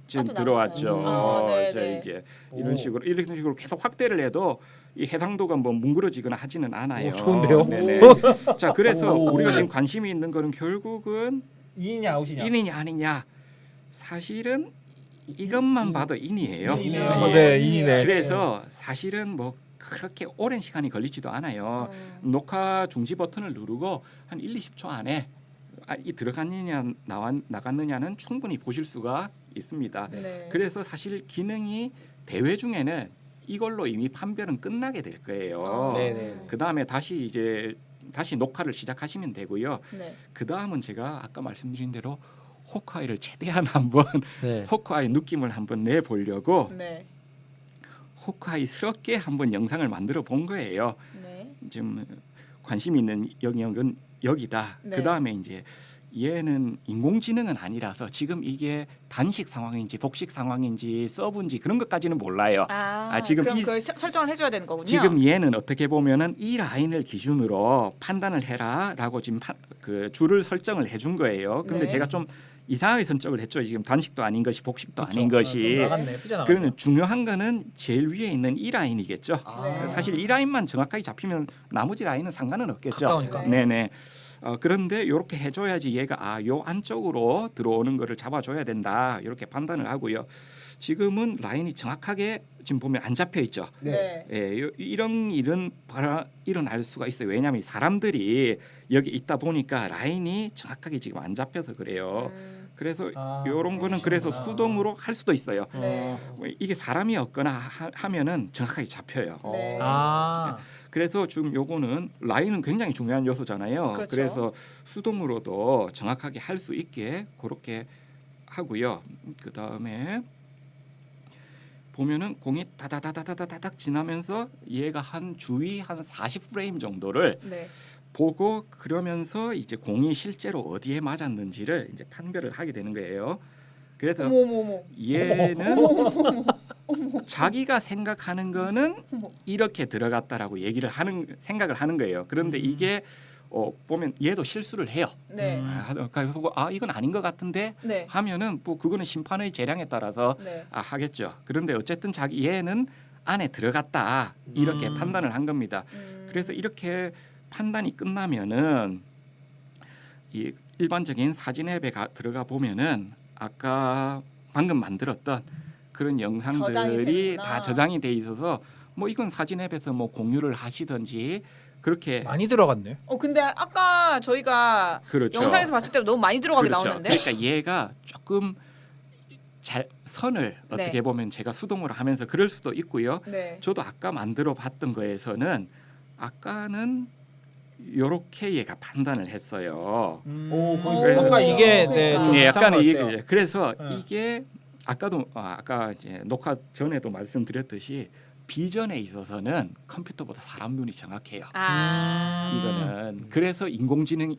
[SPEAKER 2] 지금
[SPEAKER 3] 빠져나갔어요.
[SPEAKER 2] 들어왔죠.
[SPEAKER 3] 네네.
[SPEAKER 2] 자 이제 이런 식으로 계속 확대를 해도 이 해상도가 뭐 뭉그러지거나 하지는 않아요.
[SPEAKER 1] 오, 좋은데요?
[SPEAKER 2] 네네. 자 그래서 우리가 지금 관심이 있는 거는 결국은
[SPEAKER 1] 인이냐 아웃이냐.
[SPEAKER 2] 인이냐 아니냐 사실은 이것만 봐도 인이에요.
[SPEAKER 1] 인이네요.
[SPEAKER 2] 예.
[SPEAKER 1] 네, 인이네.
[SPEAKER 2] 그래서 사실은 뭐 그렇게 오랜 시간이 걸리지도 않아요. 녹화 중지 버튼을 누르고 한 1, 20초 안에 이 들어갔느냐 나갔느냐는 충분히 보실 수가 있습니다.
[SPEAKER 3] 네.
[SPEAKER 2] 그래서 사실 기능이 대회 중에는 이걸로 이미 판별은 끝나게 될 거예요.
[SPEAKER 4] 네네.
[SPEAKER 2] 그 다음에 다시 녹화를 시작하시면 되고요.
[SPEAKER 3] 네.
[SPEAKER 2] 그 다음은 제가 아까 말씀드린 대로 호크아이를 최대한 한번
[SPEAKER 4] 네.
[SPEAKER 2] 호크아이 느낌을 한번 내보려고
[SPEAKER 3] 네.
[SPEAKER 2] 호크아이스럽게 한번 영상을 만들어 본 거예요.
[SPEAKER 3] 네.
[SPEAKER 2] 지금 관심 있는 영역은 여기다.
[SPEAKER 3] 네.
[SPEAKER 2] 그 다음에 이제 얘는 인공지능은 아니라서 지금 이게 단식 상황인지 복식 상황인지 서브인지 그런 것까지는 몰라요. 지금
[SPEAKER 3] 그럼 그걸 설정을 해줘야 되는 거군요.
[SPEAKER 2] 지금 얘는 어떻게 보면은 이 라인을 기준으로 판단을 해라라고 지금 그 줄을 설정을 해준 거예요. 그런데
[SPEAKER 3] 네.
[SPEAKER 2] 제가 좀 이상하게 선정을 했죠. 지금 단식도 아닌 것이 복식도 아닌 것이.
[SPEAKER 1] 나갔네. 삐져나갔네.
[SPEAKER 2] 그러면 중요한 거는 제일 위에 있는 이 라인이겠죠.
[SPEAKER 3] 네.
[SPEAKER 2] 사실 이 라인만 정확하게 잡히면 나머지 라인은 상관은 없겠죠.
[SPEAKER 1] 가까우니까.
[SPEAKER 2] 네네. 그런데 이렇게 해줘야지 얘가 요 안쪽으로 들어오는 거를 잡아줘야 된다. 이렇게 판단을 하고요. 지금은 라인이 정확하게 지금 보면 안 잡혀 있죠.
[SPEAKER 3] 네.
[SPEAKER 2] 예, 이런 일은 일어날 수가 있어요. 왜냐하면 사람들이 여기 있다 보니까 라인이 정확하게 지금 안 잡혀서 그래요. 그래서 이런 거는 그래서 수동으로 할 수도 있어요.
[SPEAKER 3] 네.
[SPEAKER 2] 이게 사람이 없거나 하면은 정확하게 잡혀요.
[SPEAKER 3] 네.
[SPEAKER 2] 그래서 지금 요거는 라인은 굉장히 중요한 요소잖아요.
[SPEAKER 3] 그렇죠.
[SPEAKER 2] 그래서 수동으로도 정확하게 할 수 있게 그렇게 하고요. 그 다음에 보면은 공이 다다다다다닥 지나면서 얘가 한 주위 한 40프레임 정도를
[SPEAKER 3] 네.
[SPEAKER 2] 보고 그러면서 이제 공이 실제로 어디에 맞았는지를 이제 판별을 하게 되는 거예요. 그래서
[SPEAKER 3] 어머.
[SPEAKER 2] 얘는 자기가 생각하는 거는 이렇게 들어갔다라고 생각을 하는 거예요. 그런데 이게 보면 얘도 실수를 해요.
[SPEAKER 3] 네.
[SPEAKER 2] 보고 이건 아닌 것 같은데
[SPEAKER 3] 네.
[SPEAKER 2] 하면은 뭐 그거는 심판의 재량에 따라서
[SPEAKER 3] 네.
[SPEAKER 2] 하겠죠. 그런데 어쨌든 얘는 안에 들어갔다 이렇게 판단을 한 겁니다. 그래서 이렇게 판단이 끝나면은 이 일반적인 사진 앱에 들어가 보면은 아까 방금 만들었던 그런
[SPEAKER 3] 저장이
[SPEAKER 2] 영상들이
[SPEAKER 3] 되는구나.
[SPEAKER 2] 다 저장이 돼 있어서 뭐 이건 사진 앱에서 뭐 공유를 하시든지 그렇게
[SPEAKER 1] 많이 들어갔네.
[SPEAKER 3] 근데 아까 저희가
[SPEAKER 2] 그렇죠.
[SPEAKER 3] 영상에서 봤을 때 너무 많이 들어가게
[SPEAKER 2] 그렇죠.
[SPEAKER 3] 나오는데.
[SPEAKER 2] 그러니까 얘가 조금 선을
[SPEAKER 3] 네.
[SPEAKER 2] 어떻게 보면 제가 수동으로 하면서 그럴 수도 있고요.
[SPEAKER 3] 네.
[SPEAKER 2] 저도 아까 만들어 봤던 거에서는 아까는 요렇게 얘가 판단을 했어요.
[SPEAKER 1] 거의 아까 이게 네,
[SPEAKER 3] 그러니까.
[SPEAKER 1] 좀
[SPEAKER 2] 예,
[SPEAKER 1] 이상한
[SPEAKER 2] 약간은
[SPEAKER 1] 것 같아요.
[SPEAKER 2] 이게 그래서
[SPEAKER 1] 네.
[SPEAKER 2] 이게 아까 이제 녹화 전에도 말씀드렸듯이 비전에 있어서는 컴퓨터보다 사람 눈이 정확해요. 이거는 그래서 인공지능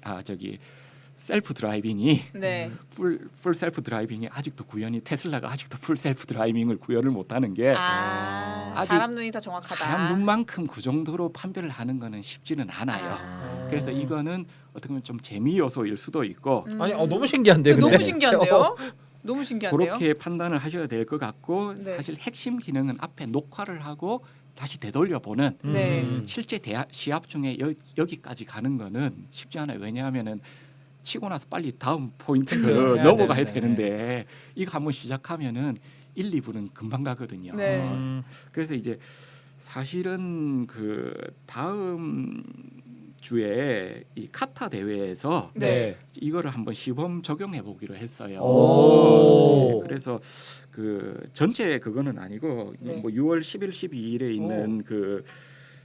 [SPEAKER 2] 셀프 드라이빙이
[SPEAKER 3] 네.
[SPEAKER 2] 풀 셀프 드라이빙이 아직도 테슬라가 아직도 풀 셀프 드라이빙을 구현을 못하는 게 아직
[SPEAKER 3] 사람 눈이 더 정확하다.
[SPEAKER 2] 사람 눈만큼 그 정도로 판별을 하는 거는 쉽지는 않아요. 그래서 이거는 어떻게 보면 좀 재미 요소일 수도 있고
[SPEAKER 1] 아니 너무 신기한데 근데.
[SPEAKER 3] 너무 신기한데요? 너무 신기한데요?
[SPEAKER 2] 그렇게 판단을 하셔야 될 것 같고
[SPEAKER 3] 네.
[SPEAKER 2] 사실 핵심 기능은 앞에 녹화를 하고 다시 되돌려보는
[SPEAKER 3] 네.
[SPEAKER 2] 실제 시합 중에 여기까지 가는 거는 쉽지 않아요. 왜냐하면은 치고 나서 빨리 다음 포인트
[SPEAKER 1] 해야
[SPEAKER 2] 넘어가야
[SPEAKER 1] 되는데.
[SPEAKER 2] 되는데 이거 한번 시작하면은 1, 2분은 금방 가거든요.
[SPEAKER 3] 네.
[SPEAKER 2] 그래서 이제 사실은 그 다음 주에 이 카타 대회에서
[SPEAKER 3] 네.
[SPEAKER 2] 이거를 한번 시범 적용해 보기로 했어요.
[SPEAKER 1] 오.
[SPEAKER 2] 그래서 그 전체 그거는 아니고
[SPEAKER 3] 네.
[SPEAKER 2] 뭐 6월 10일, 12일에 있는 그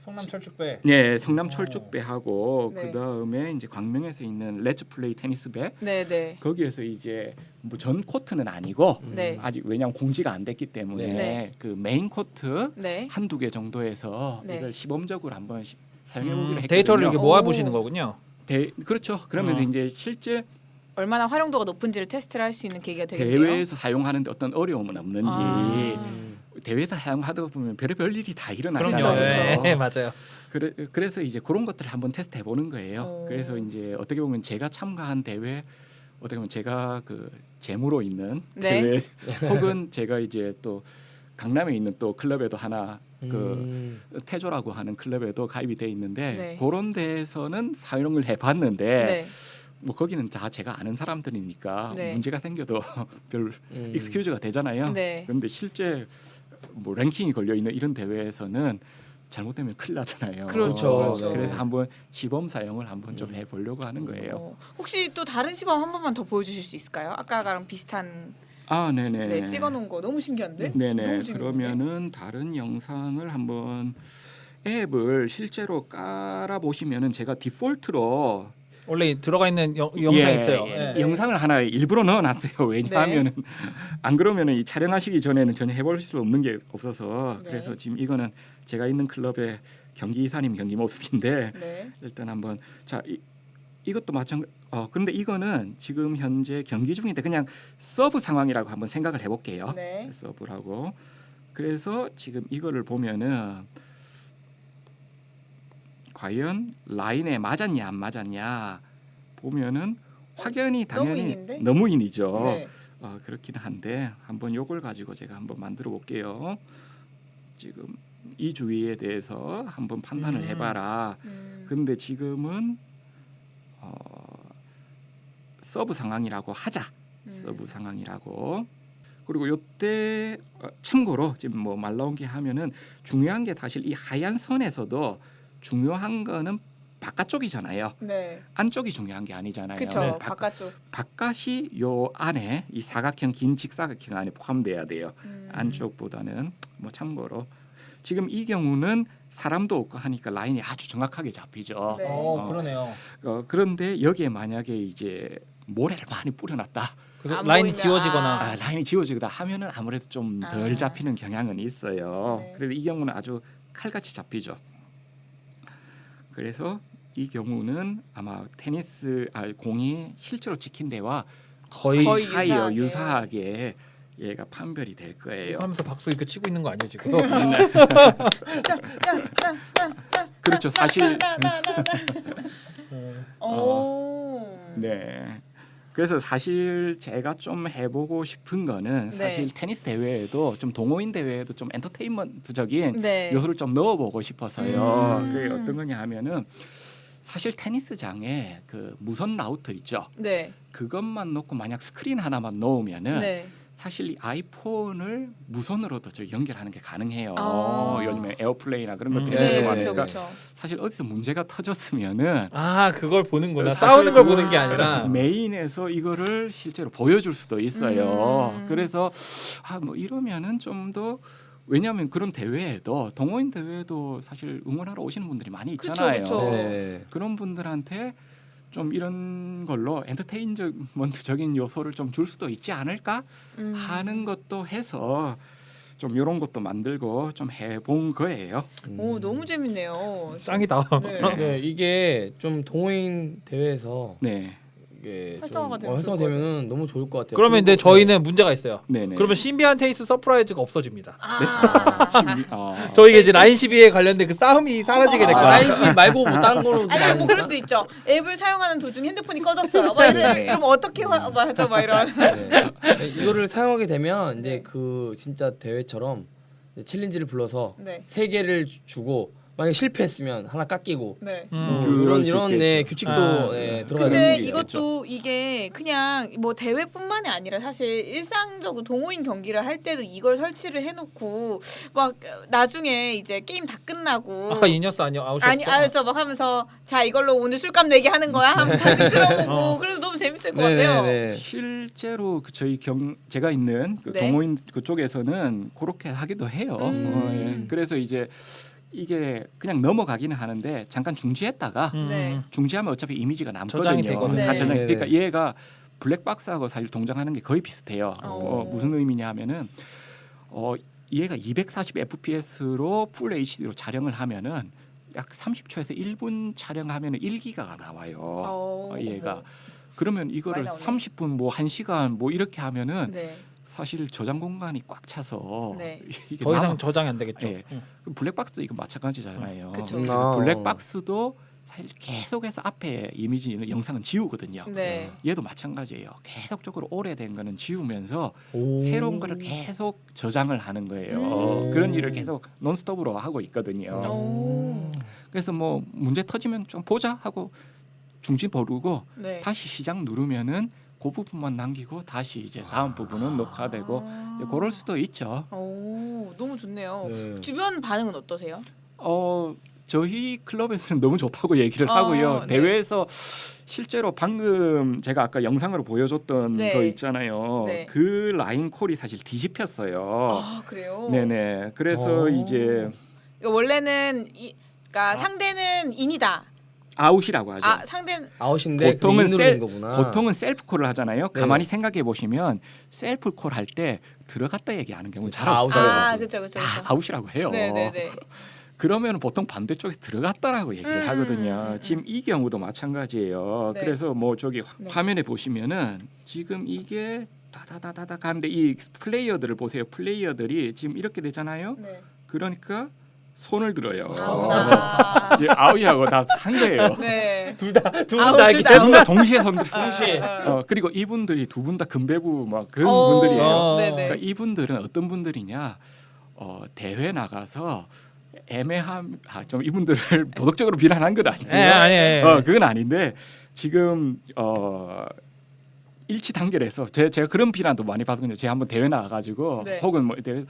[SPEAKER 1] 성남 철쭉배.
[SPEAKER 2] 성남 철쭉배하고
[SPEAKER 3] 네.
[SPEAKER 2] 그다음에 이제 광명에서 있는 레츠 플레이 테니스배
[SPEAKER 3] 네.
[SPEAKER 2] 거기에서 이제 뭐 전 코트는 아니고
[SPEAKER 3] 네.
[SPEAKER 2] 아직 왜냐하면 공지가 안 됐기 때문에
[SPEAKER 3] 네.
[SPEAKER 2] 그 메인 코트
[SPEAKER 3] 네.
[SPEAKER 2] 한두 개 정도에서
[SPEAKER 3] 네.
[SPEAKER 2] 이걸 시범적으로 한번 사용해 보기로 했거든요.
[SPEAKER 1] 데이터를 이렇게 모아 보시는
[SPEAKER 3] 오.
[SPEAKER 1] 거군요.
[SPEAKER 2] 그렇죠. 그러면 이제 실제
[SPEAKER 3] 얼마나 활용도가 높은지를 테스트를 할 수 있는 계기가 되겠네요.
[SPEAKER 2] 대회에서 사용하는데 어떤 어려움은 없는지
[SPEAKER 3] 아.
[SPEAKER 2] 대회에서 사용하다 보면 별의별 일이 다
[SPEAKER 3] 그렇죠,
[SPEAKER 2] 일어나잖아요.
[SPEAKER 1] 네, 맞아요.
[SPEAKER 2] 그래서 이제 그런 것들을 한번 테스트해 보는 거예요.
[SPEAKER 3] 오.
[SPEAKER 2] 그래서 이제 어떻게 보면 제가 참가한 대회 어떻게 보면 제가 그 제무로 있는
[SPEAKER 3] 네.
[SPEAKER 2] 대회 혹은 제가 이제 또 강남에 있는 또 클럽에도 하나 그 태조라고 하는 클럽에도 가입이 돼 있는데
[SPEAKER 3] 네.
[SPEAKER 2] 그런 데에서는 사용을 해봤는데
[SPEAKER 3] 네.
[SPEAKER 2] 뭐 거기는 다 제가 아는 사람들이니까
[SPEAKER 3] 네.
[SPEAKER 2] 문제가 생겨도 별 익스큐즈가 되잖아요.
[SPEAKER 3] 네.
[SPEAKER 2] 그런데 실제 뭐 랭킹이 걸려 있는 이런 대회에서는 잘못되면 큰일 나잖아요.
[SPEAKER 4] 그렇죠.
[SPEAKER 2] 그래서 한번 시범 사용을 한번 좀 해보려고 하는 거예요.
[SPEAKER 3] 혹시 또 다른 시범 한 번만 더 보여주실 수 있을까요? 아까랑 비슷한
[SPEAKER 2] 네네.
[SPEAKER 3] 네, 찍어놓은 거 너무 신기한데?
[SPEAKER 2] 네네.
[SPEAKER 3] 너무 신기한데?
[SPEAKER 2] 그러면은 다른 영상을 한번 앱을 실제로 깔아 보시면은 제가 디폴트로
[SPEAKER 1] 원래 들어가 있는 영상 있어요.
[SPEAKER 2] 예.
[SPEAKER 3] 네.
[SPEAKER 2] 영상을 하나 일부러 넣어놨어요. 왜냐하면은 안 그러면은 이 촬영하시기 전에는 전혀 해볼 수 없는 게 없어서
[SPEAKER 3] 네.
[SPEAKER 2] 그래서 지금 이거는 제가 있는 클럽의 경기 이사님 경기 모습인데
[SPEAKER 3] 네.
[SPEAKER 2] 일단 한번 이것도 마찬가지. 그런데 이거는 지금 현재 경기 중인데 그냥 서브 상황이라고 한번 생각을 해볼게요.
[SPEAKER 3] 네.
[SPEAKER 2] 서브라고. 그래서 지금 이거를 보면은 과연 라인에 맞았냐 안 맞았냐 보면은 확연히 당연히
[SPEAKER 3] 너무인인데?
[SPEAKER 2] 너무인이죠.
[SPEAKER 3] 네.
[SPEAKER 2] 그렇긴 한데 한번 요걸 가지고 제가 한번 만들어 볼게요. 지금 이 주위에 대해서 한번 판단을 해봐라. 근데 지금은 서브 상황이라고 하자. 서브 상황이라고. 그리고 요때 참고로 지금 뭐 말 나온 게 하면은 중요한 게 사실 이 하얀 선에서도 중요한 거는 바깥쪽이잖아요.
[SPEAKER 3] 네.
[SPEAKER 2] 안쪽이 중요한 게 아니잖아요.
[SPEAKER 3] 그렇죠.
[SPEAKER 1] 네.
[SPEAKER 3] 바깥쪽.
[SPEAKER 2] 바깥이 요 안에 이 사각형 긴 직사각형 안에 포함돼야 돼요.
[SPEAKER 3] 음.
[SPEAKER 2] 안쪽보다는 뭐 참고로 지금 이 경우는 사람도 없고 하니까 라인이 아주 정확하게 잡히죠.
[SPEAKER 3] 네.
[SPEAKER 1] 그러네요.
[SPEAKER 2] 그런데 여기에 만약에 이제 모래를 많이 뿌려놨다.
[SPEAKER 1] 그래서
[SPEAKER 3] 안
[SPEAKER 1] 라인이
[SPEAKER 3] 보이면-
[SPEAKER 1] 지워지거나.
[SPEAKER 2] 라인이 지워지거나 하면은 아무래도 좀 덜
[SPEAKER 3] 아.
[SPEAKER 2] 잡히는 경향은 있어요.
[SPEAKER 3] 네.
[SPEAKER 2] 그래서 이 경우는 아주 칼같이 잡히죠. 그래서 이 경우는 아마 공이 실제로 찍힌 데와
[SPEAKER 4] 거의
[SPEAKER 3] 거의
[SPEAKER 2] 차이요
[SPEAKER 3] 유사하게.
[SPEAKER 2] 유사하게 얘가 판별이 될 거예요.
[SPEAKER 1] 하면서 박수 이렇게 치고 있는 거 아니에요 지금?
[SPEAKER 2] 그렇죠. 사실
[SPEAKER 3] 오.
[SPEAKER 2] 네. 그래서 사실 제가 좀 해보고 싶은 거는 사실
[SPEAKER 3] 네.
[SPEAKER 2] 테니스 대회에도 좀 동호인 대회에도 좀 엔터테인먼트적인
[SPEAKER 3] 네.
[SPEAKER 2] 요소를 좀 넣어보고 싶어서요.
[SPEAKER 3] 음.
[SPEAKER 2] 그게 어떤 거냐 하면은 사실 테니스장에 그 무선 라우터 있죠.
[SPEAKER 3] 네.
[SPEAKER 2] 그것만 놓고 만약 스크린 하나만 놓으면은
[SPEAKER 3] 네.
[SPEAKER 2] 사실 이 아이폰을 무선으로도 저 연결하는 게 가능해요.
[SPEAKER 3] 아.
[SPEAKER 2] 요즘에 에어플레이나 그런 것들이
[SPEAKER 3] 네,
[SPEAKER 2] 있는 거
[SPEAKER 3] 그렇죠,
[SPEAKER 2] 같으니까
[SPEAKER 3] 그렇죠.
[SPEAKER 2] 사실 어디서 문제가 터졌으면은
[SPEAKER 1] 아 그걸 보는구나.
[SPEAKER 2] 사실
[SPEAKER 1] 싸우는 걸 보는 게 아니라.
[SPEAKER 2] 메인에서 이거를 실제로 보여줄 수도 있어요.
[SPEAKER 3] 음.
[SPEAKER 2] 그래서 뭐 이러면은 좀 더 왜냐하면 그런 대회에도 동호인 대회에도 사실 응원하러 오시는 분들이 많이
[SPEAKER 3] 그쵸,
[SPEAKER 2] 있잖아요.
[SPEAKER 3] 그쵸.
[SPEAKER 4] 네.
[SPEAKER 2] 그런 분들한테 좀 이런 걸로 엔터테인먼트적인 요소를 좀 줄 수도 있지 않을까 하는 것도 해서 좀 이런 것도 만들고 좀 해본 거예요.
[SPEAKER 3] 오 너무 재밌네요.
[SPEAKER 1] 짱이다.
[SPEAKER 3] 네.
[SPEAKER 4] 네, 이게 좀 동호인 대회에서
[SPEAKER 2] 네,
[SPEAKER 4] 이게
[SPEAKER 3] 활성화가 되면
[SPEAKER 4] 활성화되면은 너무 좋을 것 같아요.
[SPEAKER 1] 그러면 근데
[SPEAKER 4] 그리고-
[SPEAKER 1] 저희는 문제가 있어요.
[SPEAKER 2] 네, 네.
[SPEAKER 1] 그러면 신비한 테이스 서프라이즈가 없어집니다.
[SPEAKER 3] 아.
[SPEAKER 1] 저희가 이제 라인 시비에 관련된 그 싸움이 사라지게 될 거야.
[SPEAKER 4] 라인 시 말고 뭐 다른 거로
[SPEAKER 3] 아니 뭐 그럴 수도 있죠. 앱을 사용하는 도중 핸드폰이 꺼졌어요. 막 이러면 어떻게 하죠? 막 이런.
[SPEAKER 4] 네. 이거를 사용하게 되면 이제 그 진짜 대회처럼 챌린지를 불러서
[SPEAKER 3] 네.
[SPEAKER 4] 3개를 주고 만약에 실패했으면 하나 깎이고
[SPEAKER 3] 네.
[SPEAKER 2] 그럴 수
[SPEAKER 4] 이런
[SPEAKER 2] 있겠죠.
[SPEAKER 4] 규칙도
[SPEAKER 1] 아,
[SPEAKER 4] 들어가야
[SPEAKER 2] 그런
[SPEAKER 3] 근데
[SPEAKER 2] 게
[SPEAKER 3] 이것도 이게 그냥 뭐 대회뿐만이 아니라 사실 일상적으로 동호인 경기를 할 때도 이걸 설치를 해놓고 막 나중에 이제 게임 다 끝나고
[SPEAKER 1] 아까 이녀스 아웃이었어.
[SPEAKER 3] 아니 알았어 막 하면서 자 이걸로 오늘 술값 내기 하는 거야 하면서 다시 들어보고 그래서 너무 재밌을 것 같아요.
[SPEAKER 4] 네네네.
[SPEAKER 2] 실제로 그 저희 제가 있는 그
[SPEAKER 3] 네.
[SPEAKER 2] 동호인 그쪽에서는 그렇게 하기도 해요. 예. 그래서 이제 이게 그냥 넘어가기는 하는데 잠깐 중지했다가
[SPEAKER 3] 네.
[SPEAKER 2] 중지하면 어차피 이미지가 남거든요.
[SPEAKER 1] 저장이 되거든요.
[SPEAKER 2] 다
[SPEAKER 3] 네.
[SPEAKER 2] 저장.
[SPEAKER 4] 네네.
[SPEAKER 2] 그러니까 얘가 블랙박스하고 사실 동작하는 게 거의 비슷해요. 무슨 의미냐 하면은 얘가 240 FPS로 풀 HD로 촬영을 하면은 약 30초에서 1분 촬영하면은 1기가가 나와요. 얘가 그러면 이거를
[SPEAKER 3] 많이 나오네.
[SPEAKER 2] 30분 뭐 1시간 뭐 이렇게 하면은
[SPEAKER 3] 네.
[SPEAKER 2] 사실 저장 공간이 꽉 차서
[SPEAKER 3] 네.
[SPEAKER 2] 이게
[SPEAKER 1] 더 이상
[SPEAKER 2] 남아.
[SPEAKER 1] 저장이 안 되겠죠.
[SPEAKER 2] 예. 그럼 블랙박스도 이거 마찬가지잖아요.
[SPEAKER 3] 그쵸.
[SPEAKER 2] 그래서 블랙박스도 사실 계속해서 앞에 이미지는 영상은 지우거든요.
[SPEAKER 3] 네.
[SPEAKER 2] 얘도 마찬가지예요. 계속적으로 오래된 거는 지우면서
[SPEAKER 4] 오.
[SPEAKER 2] 새로운 거를 계속 저장을 하는 거예요. 그런 일을 계속 논스톱으로 하고 있거든요.
[SPEAKER 3] 오.
[SPEAKER 2] 그래서 뭐 문제 터지면 좀 보자 하고 중지 모르고
[SPEAKER 3] 네.
[SPEAKER 2] 다시 시작 누르면은 그 부분만 남기고 다시 이제 다음 부분은 녹화되고 그럴 수도 있죠.
[SPEAKER 3] 오 너무 좋네요.
[SPEAKER 4] 네.
[SPEAKER 3] 주변 반응은 어떠세요?
[SPEAKER 2] 저희 클럽에서는 너무 좋다고 얘기를
[SPEAKER 3] 아,
[SPEAKER 2] 하고요.
[SPEAKER 3] 네.
[SPEAKER 2] 대회에서 실제로 방금 제가 아까 영상으로 보여줬던
[SPEAKER 3] 네.
[SPEAKER 2] 거 있잖아요.
[SPEAKER 3] 네.
[SPEAKER 2] 그 라인 콜이 사실 뒤집혔어요.
[SPEAKER 3] 아 그래요?
[SPEAKER 2] 네네. 그래서
[SPEAKER 4] 오.
[SPEAKER 2] 이제
[SPEAKER 3] 원래는 그러니까 상대는 인이다.
[SPEAKER 2] 아웃이라고 하죠.
[SPEAKER 3] 아 상대는
[SPEAKER 4] 아웃인데
[SPEAKER 2] 보통은
[SPEAKER 4] 누르는 거구나.
[SPEAKER 2] 보통은 셀프 콜을 하잖아요.
[SPEAKER 4] 네.
[SPEAKER 2] 가만히 생각해 보시면 셀프 콜 할 때 들어갔다 얘기하는 경우는 잘
[SPEAKER 4] 다
[SPEAKER 2] 없어요.
[SPEAKER 3] 아 그렇죠 그렇죠.
[SPEAKER 2] 다 아웃이라고 해요.
[SPEAKER 3] 네네네.
[SPEAKER 2] 그러면 보통 반대쪽에서 들어갔다라고 얘기를 하거든요. 지금 이 경우도 마찬가지예요.
[SPEAKER 3] 네.
[SPEAKER 2] 그래서 뭐 저기
[SPEAKER 3] 네.
[SPEAKER 2] 화면에 보시면은 지금 이게 다다다다다 가는데 이 플레이어들을 보세요. 플레이어들이 지금 이렇게 되잖아요.
[SPEAKER 3] 네.
[SPEAKER 2] 그러니까 손을 들어요.
[SPEAKER 3] 아우나.
[SPEAKER 2] 예, 아웃이하고 다 한 거예요.
[SPEAKER 3] 네.
[SPEAKER 1] 둘 다
[SPEAKER 3] 아웃,
[SPEAKER 1] 했기
[SPEAKER 3] 둘다
[SPEAKER 1] 때문에
[SPEAKER 2] 네 분 다 동시에 손 들어.
[SPEAKER 1] 동시에.
[SPEAKER 2] 그리고 이분들이 두 분 다 금배부 막 그런
[SPEAKER 3] 어.
[SPEAKER 2] 분들이에요.
[SPEAKER 3] 네네.
[SPEAKER 2] 그러니까 이분들은 어떤 분들이냐 대회 나가서 좀 이분들을 도덕적으로 비난한 건 아니고요.
[SPEAKER 1] 아니에요.
[SPEAKER 2] 그건 아닌데 지금 일치 단결해서 제가 그런 비난도 많이 받거든요. 제가 한번 대회 나가가지고
[SPEAKER 3] 네.
[SPEAKER 2] 혹은 뭐 대회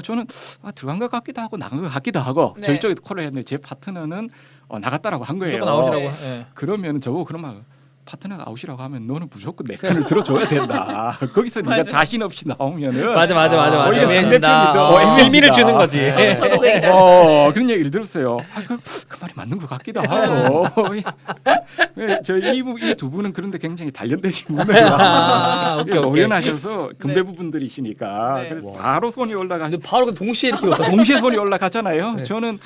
[SPEAKER 2] 저는 들어간 것 같기도 하고 나간 것 같기도 하고
[SPEAKER 3] 네.
[SPEAKER 2] 저희 쪽에 콜을 했는데 제 파트너는 나갔다라고 한 거예요.
[SPEAKER 1] 무조건 나오시라고.
[SPEAKER 3] 네.
[SPEAKER 1] 예.
[SPEAKER 2] 그러면 저보고 그런 말 파트너가 아웃이라고 하면 너는 무조건 내 편을 들어줘야 된다. 거기서 네가
[SPEAKER 3] 맞아.
[SPEAKER 2] 자신 없이 나오면은
[SPEAKER 1] 맞아.
[SPEAKER 2] 오히려 상대편이
[SPEAKER 4] 애매해진다.
[SPEAKER 2] 더
[SPEAKER 1] 빌미를 주는 거지.
[SPEAKER 3] 저도 그 얘기 들었어요.
[SPEAKER 2] 그런 얘기를 들었어요. 그 말이 맞는 것 같기도 하고. 저이 두 분은 그런데 굉장히 단련되신 분들이라
[SPEAKER 1] 오케이.
[SPEAKER 2] 노련하셔서 금배부분들이시니까
[SPEAKER 3] 네.
[SPEAKER 2] 그래서 바로 손이 올라가.
[SPEAKER 4] 근데 바로 그 동시에 이렇게 와가지고.
[SPEAKER 2] 동시에 손이 올라가잖아요.
[SPEAKER 4] 네.
[SPEAKER 2] 저는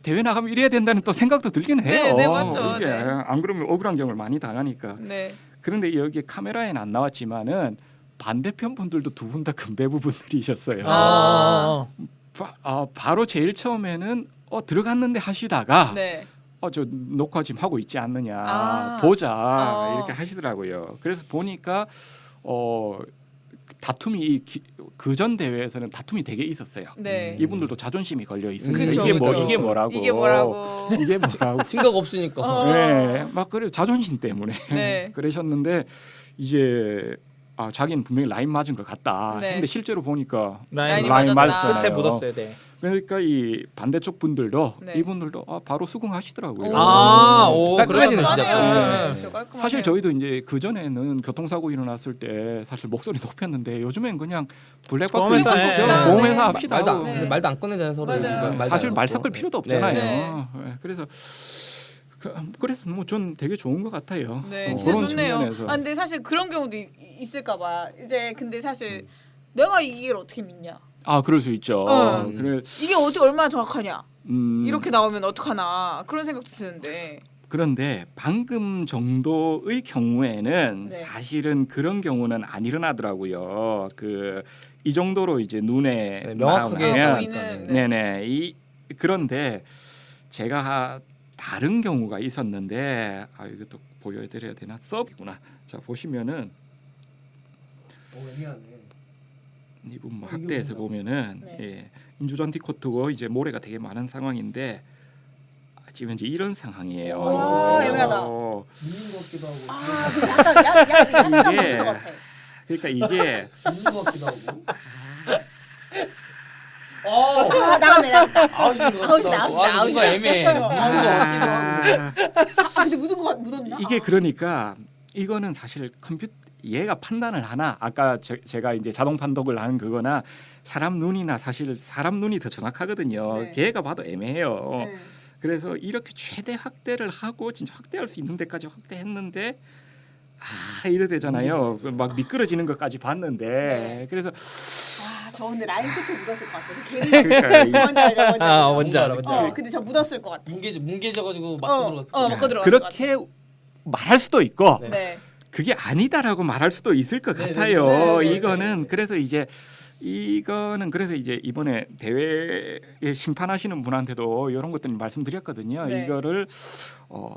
[SPEAKER 2] 대회 나가면 이래야 된다는 또 생각도 들긴 해요.
[SPEAKER 3] 네, 네, 맞죠.
[SPEAKER 2] 이게
[SPEAKER 3] 네.
[SPEAKER 2] 안 그러면 억울한 경우를 많이 당하니까.
[SPEAKER 3] 네.
[SPEAKER 2] 그런데 여기 카메라에는 안 나왔지만은 반대편 분들도 두 분 다 금배부 분들이셨어요.
[SPEAKER 1] 아.
[SPEAKER 2] 바로 제일 처음에는 들어갔는데 하시다가
[SPEAKER 3] 네.
[SPEAKER 2] 저 녹화 지금 하고 있지 않느냐
[SPEAKER 3] 아.
[SPEAKER 2] 보자 이렇게 하시더라고요. 그래서 보니까 다툼이 그전 대회에서는 다툼이 되게 있었어요.
[SPEAKER 3] 네.
[SPEAKER 2] 이분들도 자존심이 걸려 있으니까
[SPEAKER 3] 그쵸,
[SPEAKER 2] 이게
[SPEAKER 3] 그쵸.
[SPEAKER 2] 이게 뭐라고
[SPEAKER 3] 이게 뭐라고.
[SPEAKER 2] 이게 뭐라고
[SPEAKER 4] 증거가 없으니까.
[SPEAKER 3] 어.
[SPEAKER 2] 막 그래 자존심 때문에
[SPEAKER 3] 네.
[SPEAKER 2] 그러셨는데 이제 자기는 분명히 라인 맞은 것 같다.
[SPEAKER 3] 네.
[SPEAKER 2] 근데 실제로 보니까
[SPEAKER 3] 라인이
[SPEAKER 2] 라인
[SPEAKER 3] 맞았다.
[SPEAKER 2] 맞았잖아요.
[SPEAKER 1] 끝에 묻었어요. 네.
[SPEAKER 2] 그러니까 이 반대쪽 분들도
[SPEAKER 3] 네.
[SPEAKER 2] 이분들도 바로 수긍하시더라고요.
[SPEAKER 1] 오,
[SPEAKER 4] 깔끔해지네,
[SPEAKER 1] 그래요?
[SPEAKER 4] 진짜.
[SPEAKER 3] 깔끔하네요.
[SPEAKER 2] 네.
[SPEAKER 3] 진짜 깔끔하네요.
[SPEAKER 2] 사실 저희도 이제 그 전에는 교통사고 일어났을 때 사실 목소리 높였는데 요즘엔 그냥 블랙박스
[SPEAKER 1] 보험회사
[SPEAKER 2] 있으시죠?
[SPEAKER 1] 합시다.
[SPEAKER 2] 보험회사
[SPEAKER 3] 네.
[SPEAKER 2] 합시다.
[SPEAKER 4] 말도
[SPEAKER 2] 하고.
[SPEAKER 4] 안,
[SPEAKER 3] 네.
[SPEAKER 4] 말도 안 꺼내잖아요 서로.
[SPEAKER 3] 맞아요.
[SPEAKER 4] 말도
[SPEAKER 2] 사실
[SPEAKER 4] 안
[SPEAKER 2] 말
[SPEAKER 4] 섞고.
[SPEAKER 2] 섞을 필요도
[SPEAKER 4] 네.
[SPEAKER 2] 없잖아요. 그래서 그래서 뭐 전 되게 좋은 것 같아요.
[SPEAKER 3] 네, 진짜
[SPEAKER 2] 그런
[SPEAKER 3] 좋네요.
[SPEAKER 2] 측면에서.
[SPEAKER 3] 근데 사실 그런 경우도 있을까봐 이제 근데 사실 내가 이걸 어떻게 믿냐?
[SPEAKER 2] 그럴 수 있죠.
[SPEAKER 3] 응.
[SPEAKER 2] 그래,
[SPEAKER 3] 이게 어떻게 얼마나 정확하냐? 이렇게
[SPEAKER 2] 음,
[SPEAKER 3] 나오면 어떡하나 그런 생각도 드는데.
[SPEAKER 2] 그런데 방금 정도의 경우에는
[SPEAKER 3] 네.
[SPEAKER 2] 사실은 그런 경우는 안 일어나더라고요. 이 정도로 이제 눈에
[SPEAKER 4] 네, 명확하게
[SPEAKER 2] 나오면
[SPEAKER 3] 보이는. 네.
[SPEAKER 2] 네네. 그런데 제가 다른 경우가 있었는데 이것도 보여드려야 되나? 서브구나. 자 보시면은 이분 뭐 학대에서 보면은
[SPEAKER 3] 네.
[SPEAKER 2] 예, 인주전 디코트고 이제 모래가 되게 많은 상황인데 지금 이제 이런 상황이에요.
[SPEAKER 3] 와, 애매하다.
[SPEAKER 4] 있는 것 같기도 하고.
[SPEAKER 3] 근데 약간
[SPEAKER 2] 이게-
[SPEAKER 3] 맞는 것 같아.
[SPEAKER 2] 그러니까 이게
[SPEAKER 4] 있는 것 같기도 하고.
[SPEAKER 3] 나갔네.
[SPEAKER 4] 아웃인 것
[SPEAKER 3] 아웃이
[SPEAKER 4] 같기도 하고.
[SPEAKER 3] 나왔어,
[SPEAKER 4] 뭔가 애매해.
[SPEAKER 3] 아웃이야.
[SPEAKER 4] 묻는 것 같기도 하고.
[SPEAKER 3] 근데 묻었나?
[SPEAKER 2] 이게 그러니까 이거는 사실 얘가 판단을 하나 아까 제가 이제 자동 판독을 하는 그거나 사람 눈이나 사실 사람 눈이 더 정확하거든요.
[SPEAKER 3] 네.
[SPEAKER 2] 걔가 봐도 애매해요.
[SPEAKER 3] 네.
[SPEAKER 2] 그래서 이렇게 최대 확대를 하고 진짜 확대할 수 있는 데까지 확대했는데 이래 되잖아요. 막 미끄러지는 것까지 봤는데
[SPEAKER 3] 네.
[SPEAKER 2] 그래서
[SPEAKER 3] 저 근데 라인 끝에 묻었을 것 같아. 걔를
[SPEAKER 2] 그러니까
[SPEAKER 3] 뭔지 알죠?
[SPEAKER 1] 뭔지 알아.
[SPEAKER 4] 뭔지 알아.
[SPEAKER 3] 근데 저 묻었을 것 같아.
[SPEAKER 4] 뭉개져가지고 맞고 들어갔을 거.
[SPEAKER 3] 맞고 들어갔을 것
[SPEAKER 2] 그렇게 말할 수도 있고
[SPEAKER 3] 같아. 네.
[SPEAKER 2] 그게 아니다라고 말할 수도 있을 것
[SPEAKER 4] 네,
[SPEAKER 2] 같아요.
[SPEAKER 3] 네, 네, 네,
[SPEAKER 2] 이거는
[SPEAKER 4] 네.
[SPEAKER 2] 그래서 이제 이번에 대회에 심판하시는 분한테도 이런 것들을 말씀드렸거든요.
[SPEAKER 3] 네.
[SPEAKER 2] 이거를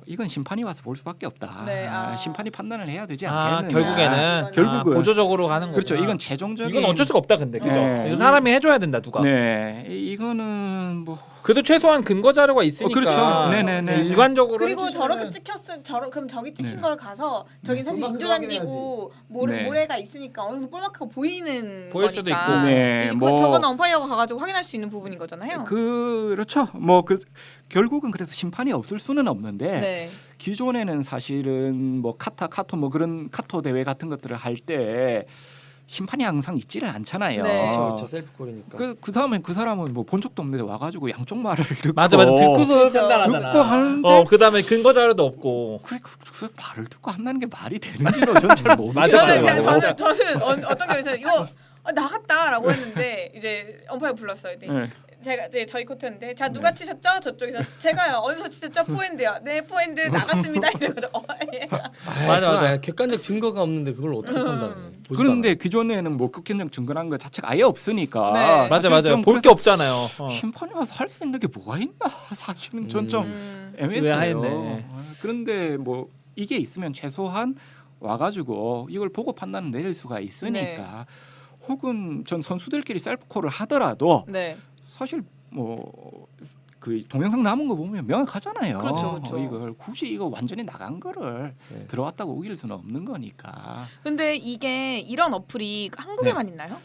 [SPEAKER 2] 이건 심판이 와서 볼 수밖에 없다.
[SPEAKER 3] 네,
[SPEAKER 2] 심판이 판단을 해야 되지 않겠느냐.
[SPEAKER 1] 결국에는
[SPEAKER 2] 결국은.
[SPEAKER 1] 보조적으로 가는 거구나.
[SPEAKER 2] 그렇죠. 이건 최종적인
[SPEAKER 1] 이건 어쩔 수가 없다 근데 그죠?
[SPEAKER 2] 네.
[SPEAKER 1] 이거 사람이 해줘야 된다 누가.
[SPEAKER 2] 네, 이거는 뭐
[SPEAKER 1] 그래도 최소한 근거 자료가 있으니까.
[SPEAKER 2] 그렇죠. 네네네.
[SPEAKER 1] 일관적으로.
[SPEAKER 3] 그리고
[SPEAKER 1] 해주시면은-
[SPEAKER 3] 저렇게 찍혔음 그럼 저기 찍힌
[SPEAKER 2] 네.
[SPEAKER 3] 걸 가서 저긴 사실
[SPEAKER 4] 볼마크
[SPEAKER 3] 인조잔디고
[SPEAKER 2] 네.
[SPEAKER 3] 모래가 있으니까 어느 정도 볼마크가 보이는
[SPEAKER 1] 보일 수도
[SPEAKER 3] 거니까.
[SPEAKER 1] 있고.
[SPEAKER 2] 네,
[SPEAKER 3] 이제
[SPEAKER 2] 뭐
[SPEAKER 3] 저거는 엄파이어가 가가지고 확인할 수 있는 부분인 거잖아요.
[SPEAKER 2] 그렇죠. 결국은 그래서 심판이 없을 수는 없는데
[SPEAKER 3] 네.
[SPEAKER 2] 기존에는 사실은 뭐 카토 뭐 그런 카토 대회 같은 것들을 할 때 심판이 항상 있지를 않잖아요.
[SPEAKER 3] 네.
[SPEAKER 4] 그렇죠. 셀프골이니까.
[SPEAKER 2] 그 다음에 그 사람은 뭐 본 적도 없는데 와가지고 양쪽 말을 듣고
[SPEAKER 1] 맞아 듣고서
[SPEAKER 3] 그렇죠.
[SPEAKER 1] 판단하잖아.
[SPEAKER 2] 듣고 하는데
[SPEAKER 1] 그다음에 근거 자료도 없고.
[SPEAKER 2] 그래 그 말을 듣고 한다는 게 말이 되는지도 저는 잘
[SPEAKER 1] 맞아요.
[SPEAKER 2] 모르겠어요.
[SPEAKER 3] 저는 어떤 경우에는 이거 나갔다라고 했는데 이제 엄파이어 불렀어요.
[SPEAKER 2] 네.
[SPEAKER 3] 제가 이제 저희 코트였는데 자 누가 치셨죠? 저쪽에서 제가요. 어디서 치셨죠? 포핸드요. 네 포핸드 나갔습니다. 이래가지고 예.
[SPEAKER 1] 맞아.
[SPEAKER 4] 객관적 증거가 없는데 그걸 어떻게 판단해? 보지도
[SPEAKER 2] 그런데 기존에는 뭐 극단적 증거라는 것 자체가 아예 없으니까
[SPEAKER 3] 네.
[SPEAKER 1] 맞아
[SPEAKER 2] 사실 좀
[SPEAKER 1] 볼 게
[SPEAKER 2] 그래서
[SPEAKER 1] 없잖아요.
[SPEAKER 2] 심판이 와서 할 수 있는 게 뭐가 있나 사실은 전 좀 애매했어요.
[SPEAKER 1] 의아했네.
[SPEAKER 2] 그런데 뭐 이게 있으면 최소한 와가지고 이걸 보고 판단을 내릴 수가 있으니까 혹은 전 선수들끼리 셀프콜을 하더라도
[SPEAKER 3] 네.
[SPEAKER 2] 사실 뭐 그 동영상 남은 거 보면 명확하잖아요.
[SPEAKER 3] 그렇죠, 그렇죠.
[SPEAKER 2] 이걸 굳이 이거 완전히 나간 거를
[SPEAKER 4] 네.
[SPEAKER 2] 들어왔다고 우길 수는 없는 거니까.
[SPEAKER 3] 근데 이게 이런 어플이 한국에만 있나요?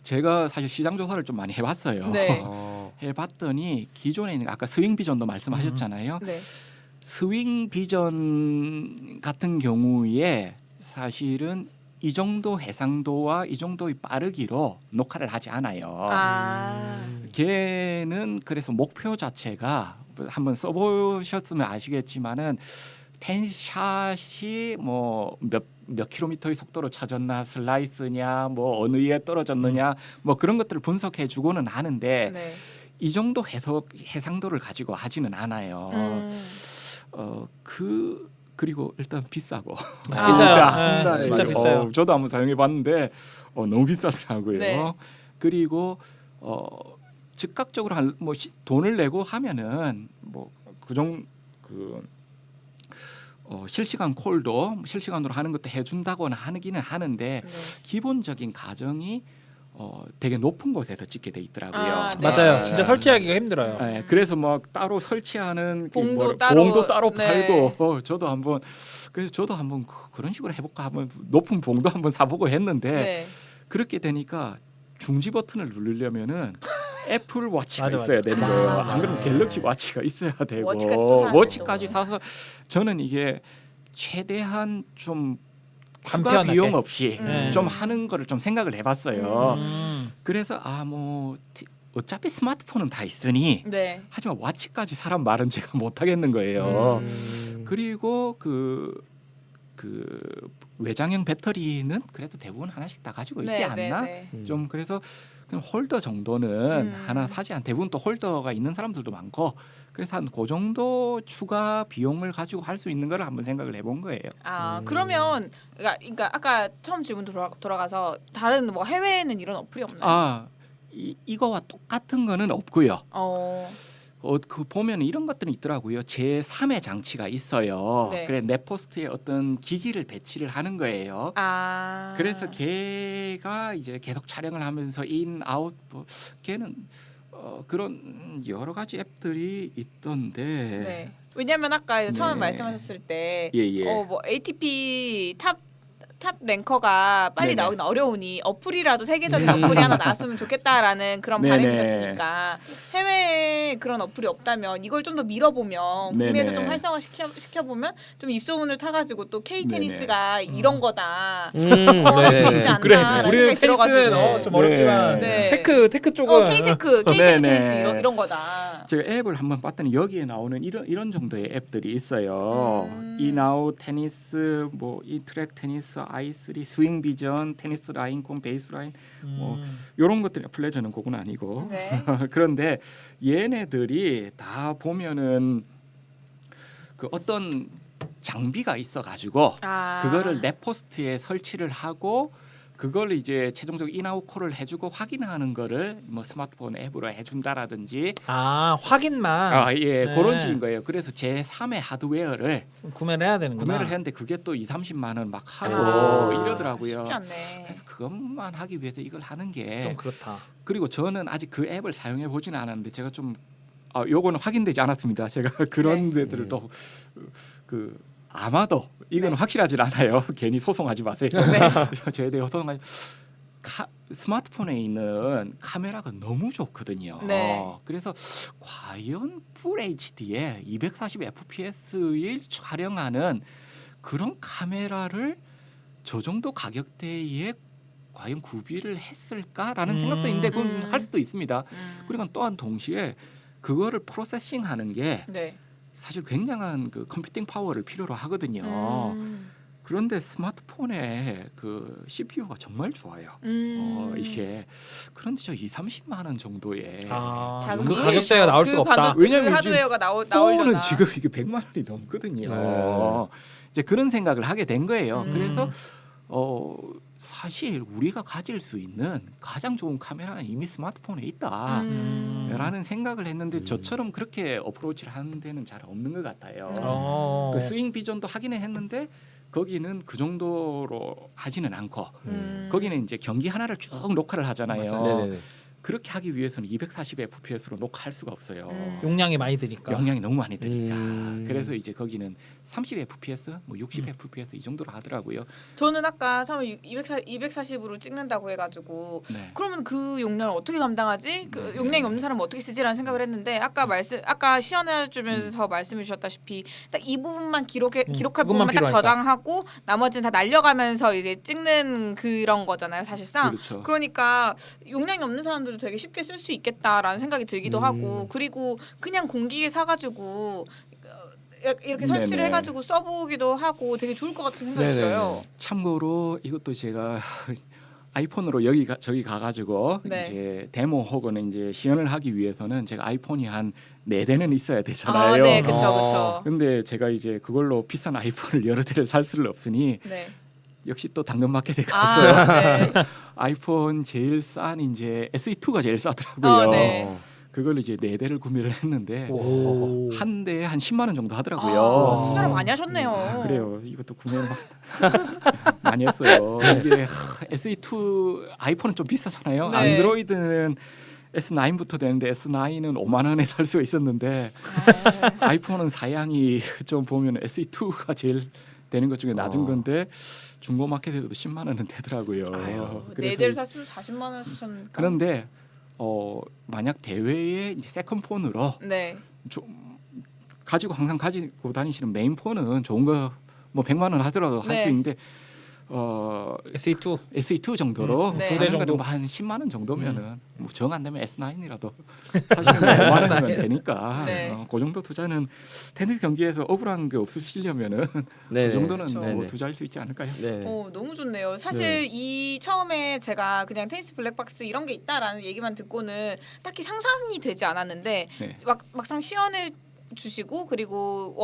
[SPEAKER 2] 제가 사실 시장 조사를 좀 많이 해봤어요.
[SPEAKER 3] 네.
[SPEAKER 4] 어.
[SPEAKER 2] 해봤더니 기존에 있는 아까 스윙 비전도 말씀하셨잖아요.
[SPEAKER 3] 네.
[SPEAKER 2] 스윙 비전 같은 경우에 사실은 이 정도 해상도와 이 정도의 빠르기로 녹화를 하지 않아요. 걔는 그래서 목표 자체가 한번 써보셨으면 아시겠지만은 텐샷이 뭐 몇 킬로미터의 속도로 쳐졌나 슬라이스냐 뭐 어느 위에 떨어졌느냐 뭐 그런 것들을 분석해 주고는 하는데
[SPEAKER 3] 네.
[SPEAKER 2] 이 정도 해상도를 가지고 하지는 않아요. 그리고 일단 비싸고
[SPEAKER 1] 비싸요.
[SPEAKER 2] 한
[SPEAKER 1] 네, 진짜
[SPEAKER 2] 달에
[SPEAKER 1] 비싸요.
[SPEAKER 2] 저도 한번 사용해 봤는데 너무 비싸더라고요.
[SPEAKER 3] 네.
[SPEAKER 2] 그리고 즉각적으로 돈을 내고 하면은 실시간 콜도 실시간으로 하는 것도 해준다거나 하기는 하는데
[SPEAKER 3] 네.
[SPEAKER 2] 기본적인 가정이 되게 높은 곳에서 찍게 돼 있더라고요.
[SPEAKER 3] 네.
[SPEAKER 1] 맞아요. 진짜 설치하기가 힘들어요.
[SPEAKER 2] 네, 그래서 막 따로 설치하는
[SPEAKER 3] 봉도
[SPEAKER 2] 봉도
[SPEAKER 3] 따로,
[SPEAKER 2] 따로
[SPEAKER 3] 네.
[SPEAKER 2] 팔고 저도 한번 그런 식으로 해볼까 한번 높은 봉도 한번 사보고 했는데
[SPEAKER 3] 네.
[SPEAKER 2] 그렇게 되니까 중지 버튼을 누르려면은 애플 워치가
[SPEAKER 1] 맞아,
[SPEAKER 2] 있어야
[SPEAKER 1] 맞아.
[SPEAKER 2] 되는 거예요.
[SPEAKER 3] 아,
[SPEAKER 2] 안 그러면
[SPEAKER 3] 네.
[SPEAKER 2] 갤럭시 워치가 있어야 되고
[SPEAKER 3] 워치까지 또 사야
[SPEAKER 2] 워치까지
[SPEAKER 3] 되고.
[SPEAKER 2] 사서 저는 이게 최대한 좀 추가
[SPEAKER 1] 간편하게.
[SPEAKER 2] 비용 없이
[SPEAKER 3] 네.
[SPEAKER 2] 좀 하는 거를 좀 생각을 해봤어요.
[SPEAKER 1] 음.
[SPEAKER 2] 그래서 어차피 스마트폰은 다 있으니
[SPEAKER 3] 네.
[SPEAKER 2] 하지만 워치까지 사람 말은 제가 못 하겠는 거예요.
[SPEAKER 4] 음.
[SPEAKER 2] 그리고 그 외장형 배터리는 그래도 대부분 하나씩 다 가지고 있지
[SPEAKER 3] 네,
[SPEAKER 2] 않나?
[SPEAKER 3] 네, 네.
[SPEAKER 2] 좀 그래서 그냥 홀더 정도는 하나 사지 않. 대부분 또 홀더가 있는 사람들도 많고 그래서 한 그 정도 추가 비용을 가지고 할 수 있는 걸 한번 생각을 해본 거예요.
[SPEAKER 3] 그러면 그러니까 아까 처음 질문 돌아가서 다른 뭐 해외에는 이런 어플이 없나요?
[SPEAKER 2] 이거와 똑같은 거는 없고요. 그 보면 이런 것들이 있더라고요. 제3의 장치가 있어요.
[SPEAKER 3] 네.
[SPEAKER 2] 그래 넷포스트에 어떤 기기를 배치를 하는 거예요. 그래서 걔가 이제 계속 촬영을 하면서 인 아웃 걔는 그런 여러 가지 앱들이 있던데.
[SPEAKER 3] 네. 왜냐면 아까 처음
[SPEAKER 2] 네.
[SPEAKER 3] 말씀하셨을 때
[SPEAKER 2] 예.
[SPEAKER 3] 뭐 ATP 탑 랭커가 빨리
[SPEAKER 2] 네네.
[SPEAKER 3] 나오긴 어려우니 어플이라도 세계적인 어플이 하나 나왔으면 좋겠다라는 그런
[SPEAKER 2] 네네.
[SPEAKER 3] 바람이셨으니까 해외에 그런 어플이 없다면 이걸 좀 더 밀어보면
[SPEAKER 2] 네네.
[SPEAKER 3] 국내에서 좀 활성화 시켜보면 좀 입소문을 타가지고 또 K
[SPEAKER 2] 네네.
[SPEAKER 3] 테니스가 이런 거다
[SPEAKER 4] 네.
[SPEAKER 3] 할 수 있지
[SPEAKER 1] 그래.
[SPEAKER 3] 않나라는
[SPEAKER 1] 우리는
[SPEAKER 3] 생각이 들어가지고
[SPEAKER 1] 테니스는 좀 어렵지만
[SPEAKER 3] 네.
[SPEAKER 1] 테크 쪽은
[SPEAKER 3] K-테크
[SPEAKER 2] 네네.
[SPEAKER 3] 테니스 이런 거다.
[SPEAKER 2] 제가 앱을 한번 봤더니 여기에 나오는 이런 정도의 앱들이 있어요. 이나우 테니스, 뭐 이트랙 테니스, i3 스윙 비전, 테니스 라인콘, 베이스 라인 뭐 이런 것들이 플레저는 그건 아니고
[SPEAKER 3] 네.
[SPEAKER 2] 그런데 얘네들이 다 보면은 그 어떤 장비가 있어가지고 그거를 넷포스트에 설치를 하고 그걸 이제 최종적으로 인아웃 콜을 해주고 확인하는 거를 뭐 스마트폰 앱으로 해준다라든지
[SPEAKER 1] 확인만
[SPEAKER 2] 예
[SPEAKER 1] 네.
[SPEAKER 2] 그런 식인 거예요. 그래서 제3의 하드웨어를
[SPEAKER 1] 구매를 해야 되는구나.
[SPEAKER 2] 구매를 했는데 그게 또 2-30만 원 막 하고
[SPEAKER 3] 아,
[SPEAKER 2] 이러더라고요.
[SPEAKER 3] 쉽지 않네.
[SPEAKER 2] 그래서 그것만 하기 위해서 이걸 하는 게
[SPEAKER 1] 좀 그렇다.
[SPEAKER 2] 그리고 저는 아직 그 앱을 사용해 보지는 않았는데 제가 좀 요거는 확인되지 않았습니다. 제가 그런 데들을 또 아마도 이건 확실하지 않아요. 괜히 소송하지 마세요. 저에 대해 소송하지. 스마트폰에 있는 카메라가 너무 좋거든요.
[SPEAKER 3] 네.
[SPEAKER 2] 그래서 과연 풀 HD에 240 fps를 촬영하는 그런 카메라를 저 정도 가격대에 과연 구비를 했을까라는 생각도 있는데 그건 할 수도 있습니다. 그리고 또한 동시에 그거를 프로세싱하는 게
[SPEAKER 3] 네.
[SPEAKER 2] 사실 굉장한 그 컴퓨팅 파워를 필요로 하거든요. 그런데 스마트폰에 그 CPU가 정말 좋아요. 이게 그런데 저 2-30만 원 정도에
[SPEAKER 3] 작은
[SPEAKER 1] 그
[SPEAKER 3] 게
[SPEAKER 1] 가격대가 나올 수가 없다.
[SPEAKER 2] 왜냐면
[SPEAKER 3] 하드웨어가
[SPEAKER 2] 폰은
[SPEAKER 3] 나오려나.
[SPEAKER 2] 지금 이게 100만 원이 넘거든요.
[SPEAKER 4] 네.
[SPEAKER 2] 이제 그런 생각을 하게 된 거예요.
[SPEAKER 3] 음.
[SPEAKER 2] 그래서 사실 우리가 가질 수 있는 가장 좋은 카메라는 이미 스마트폰에 있다. 라는 생각을 했는데 저처럼 그렇게 어프로치를 하는 데는 잘 없는 것 같아요. 그 스윙 비전도 하기는 했는데 거기는 그 정도로 하지는 않고 거기는 이제 경기 하나를 쭉 녹화를 하잖아요.
[SPEAKER 4] 네네네.
[SPEAKER 2] 그렇게 하기 위해서는 240fps로 녹화할 수가 없어요.
[SPEAKER 1] 용량이 많이 드니까.
[SPEAKER 2] 용량이 너무 많이 드니까.
[SPEAKER 4] 음.
[SPEAKER 2] 그래서 이제 거기는 30fps, 뭐 60fps 이 정도로 하더라고요.
[SPEAKER 3] 저는 아까 처음에 240으로 찍는다고 해가지고
[SPEAKER 2] 네.
[SPEAKER 3] 그러면 그 용량을 어떻게 감당하지? 그
[SPEAKER 2] 네.
[SPEAKER 3] 용량이 없는 사람은 어떻게 쓰지라는 생각을 했는데 아까 시연해주면서 말씀해 주셨다시피 딱 이 부분만 기록할
[SPEAKER 1] 그것만
[SPEAKER 3] 부분만 딱
[SPEAKER 1] 필요하니까.
[SPEAKER 3] 저장하고 나머지는 다 날려가면서 이제 찍는 그런 거잖아요, 사실상.
[SPEAKER 2] 그렇죠.
[SPEAKER 3] 그러니까 용량이 없는 사람들도 되게 쉽게 쓸 수 있겠다라는 생각이 들기도 하고 그리고 그냥 공기계 사가지고 이렇게 설치를
[SPEAKER 2] 네네.
[SPEAKER 3] 해가지고 써보기도 하고 되게 좋을 것 같은 생각이
[SPEAKER 4] 네네네.
[SPEAKER 3] 들어요.
[SPEAKER 2] 참고로 이것도 제가 아이폰으로 저기 가가지고
[SPEAKER 3] 네.
[SPEAKER 2] 이제 데모 혹은 이제 시연을 하기 위해서는 제가 아이폰이 한 4대는 있어야 되잖아요.
[SPEAKER 3] 네, 그렇죠,
[SPEAKER 4] 어.
[SPEAKER 3] 그렇죠.
[SPEAKER 2] 근데 제가 이제 그걸로 비싼 아이폰을 여러 대를 살 수는 없으니
[SPEAKER 3] 네.
[SPEAKER 2] 역시 또 당근마켓에 갔어요.
[SPEAKER 3] 네.
[SPEAKER 2] 아이폰 제일 싼 이제 SE2가 제일 싸더라고요.
[SPEAKER 3] 네.
[SPEAKER 2] 그걸 이제 4대를 구매를 했는데
[SPEAKER 1] 오.
[SPEAKER 2] 한 대에 한 10만 원 정도 하더라고요.
[SPEAKER 3] 아, 투자를 많이 하셨네요.
[SPEAKER 2] 그래요. 이것도 구매를 많이 했어요. 이게 SE2 아이폰은 좀 비싸잖아요.
[SPEAKER 3] 네.
[SPEAKER 2] 안드로이드는 S9부터 되는데 S9은 5만 원에 살 수가 있었는데 아이폰은 사양이 좀 보면 SE2가 제일 되는 것 중에 낮은 건데 중고 마켓에서도 10만 원은 되더라고요.
[SPEAKER 3] 네
[SPEAKER 2] 그래서
[SPEAKER 3] 대를 샀으면 40만 원 쓰셨니까.
[SPEAKER 2] 그런데 만약 대회에 이제 세컨폰으로
[SPEAKER 3] 네.
[SPEAKER 2] 좀 가지고 항상 가지고 다니시는 메인폰은 좋은 거 뭐 100만 원 하더라도 할
[SPEAKER 3] 네.
[SPEAKER 2] 수 있는데
[SPEAKER 1] SE2
[SPEAKER 2] SE2 정도로
[SPEAKER 3] 네.
[SPEAKER 1] 두 대 정도.
[SPEAKER 2] 뭐 한 10만 원 정도면은 뭐 정 안 되면 S9이라도 사시면 5만 원이면 되니까
[SPEAKER 3] 네.
[SPEAKER 2] 그 정도 투자는 테니스 경기에서 억울한 게 없으시려면은
[SPEAKER 4] 네네.
[SPEAKER 2] 그 정도는
[SPEAKER 3] 그렇죠.
[SPEAKER 2] 뭐
[SPEAKER 4] 네네.
[SPEAKER 2] 투자할 수 있지 않을까요?
[SPEAKER 4] 네.
[SPEAKER 3] 너무 좋네요. 사실 이 처음에 제가 그냥 테니스 블랙박스 이런 게 있다라는 얘기만 듣고는 딱히 상상이 되지 않았는데
[SPEAKER 2] 네.
[SPEAKER 3] 막상 시연을 주시고 그리고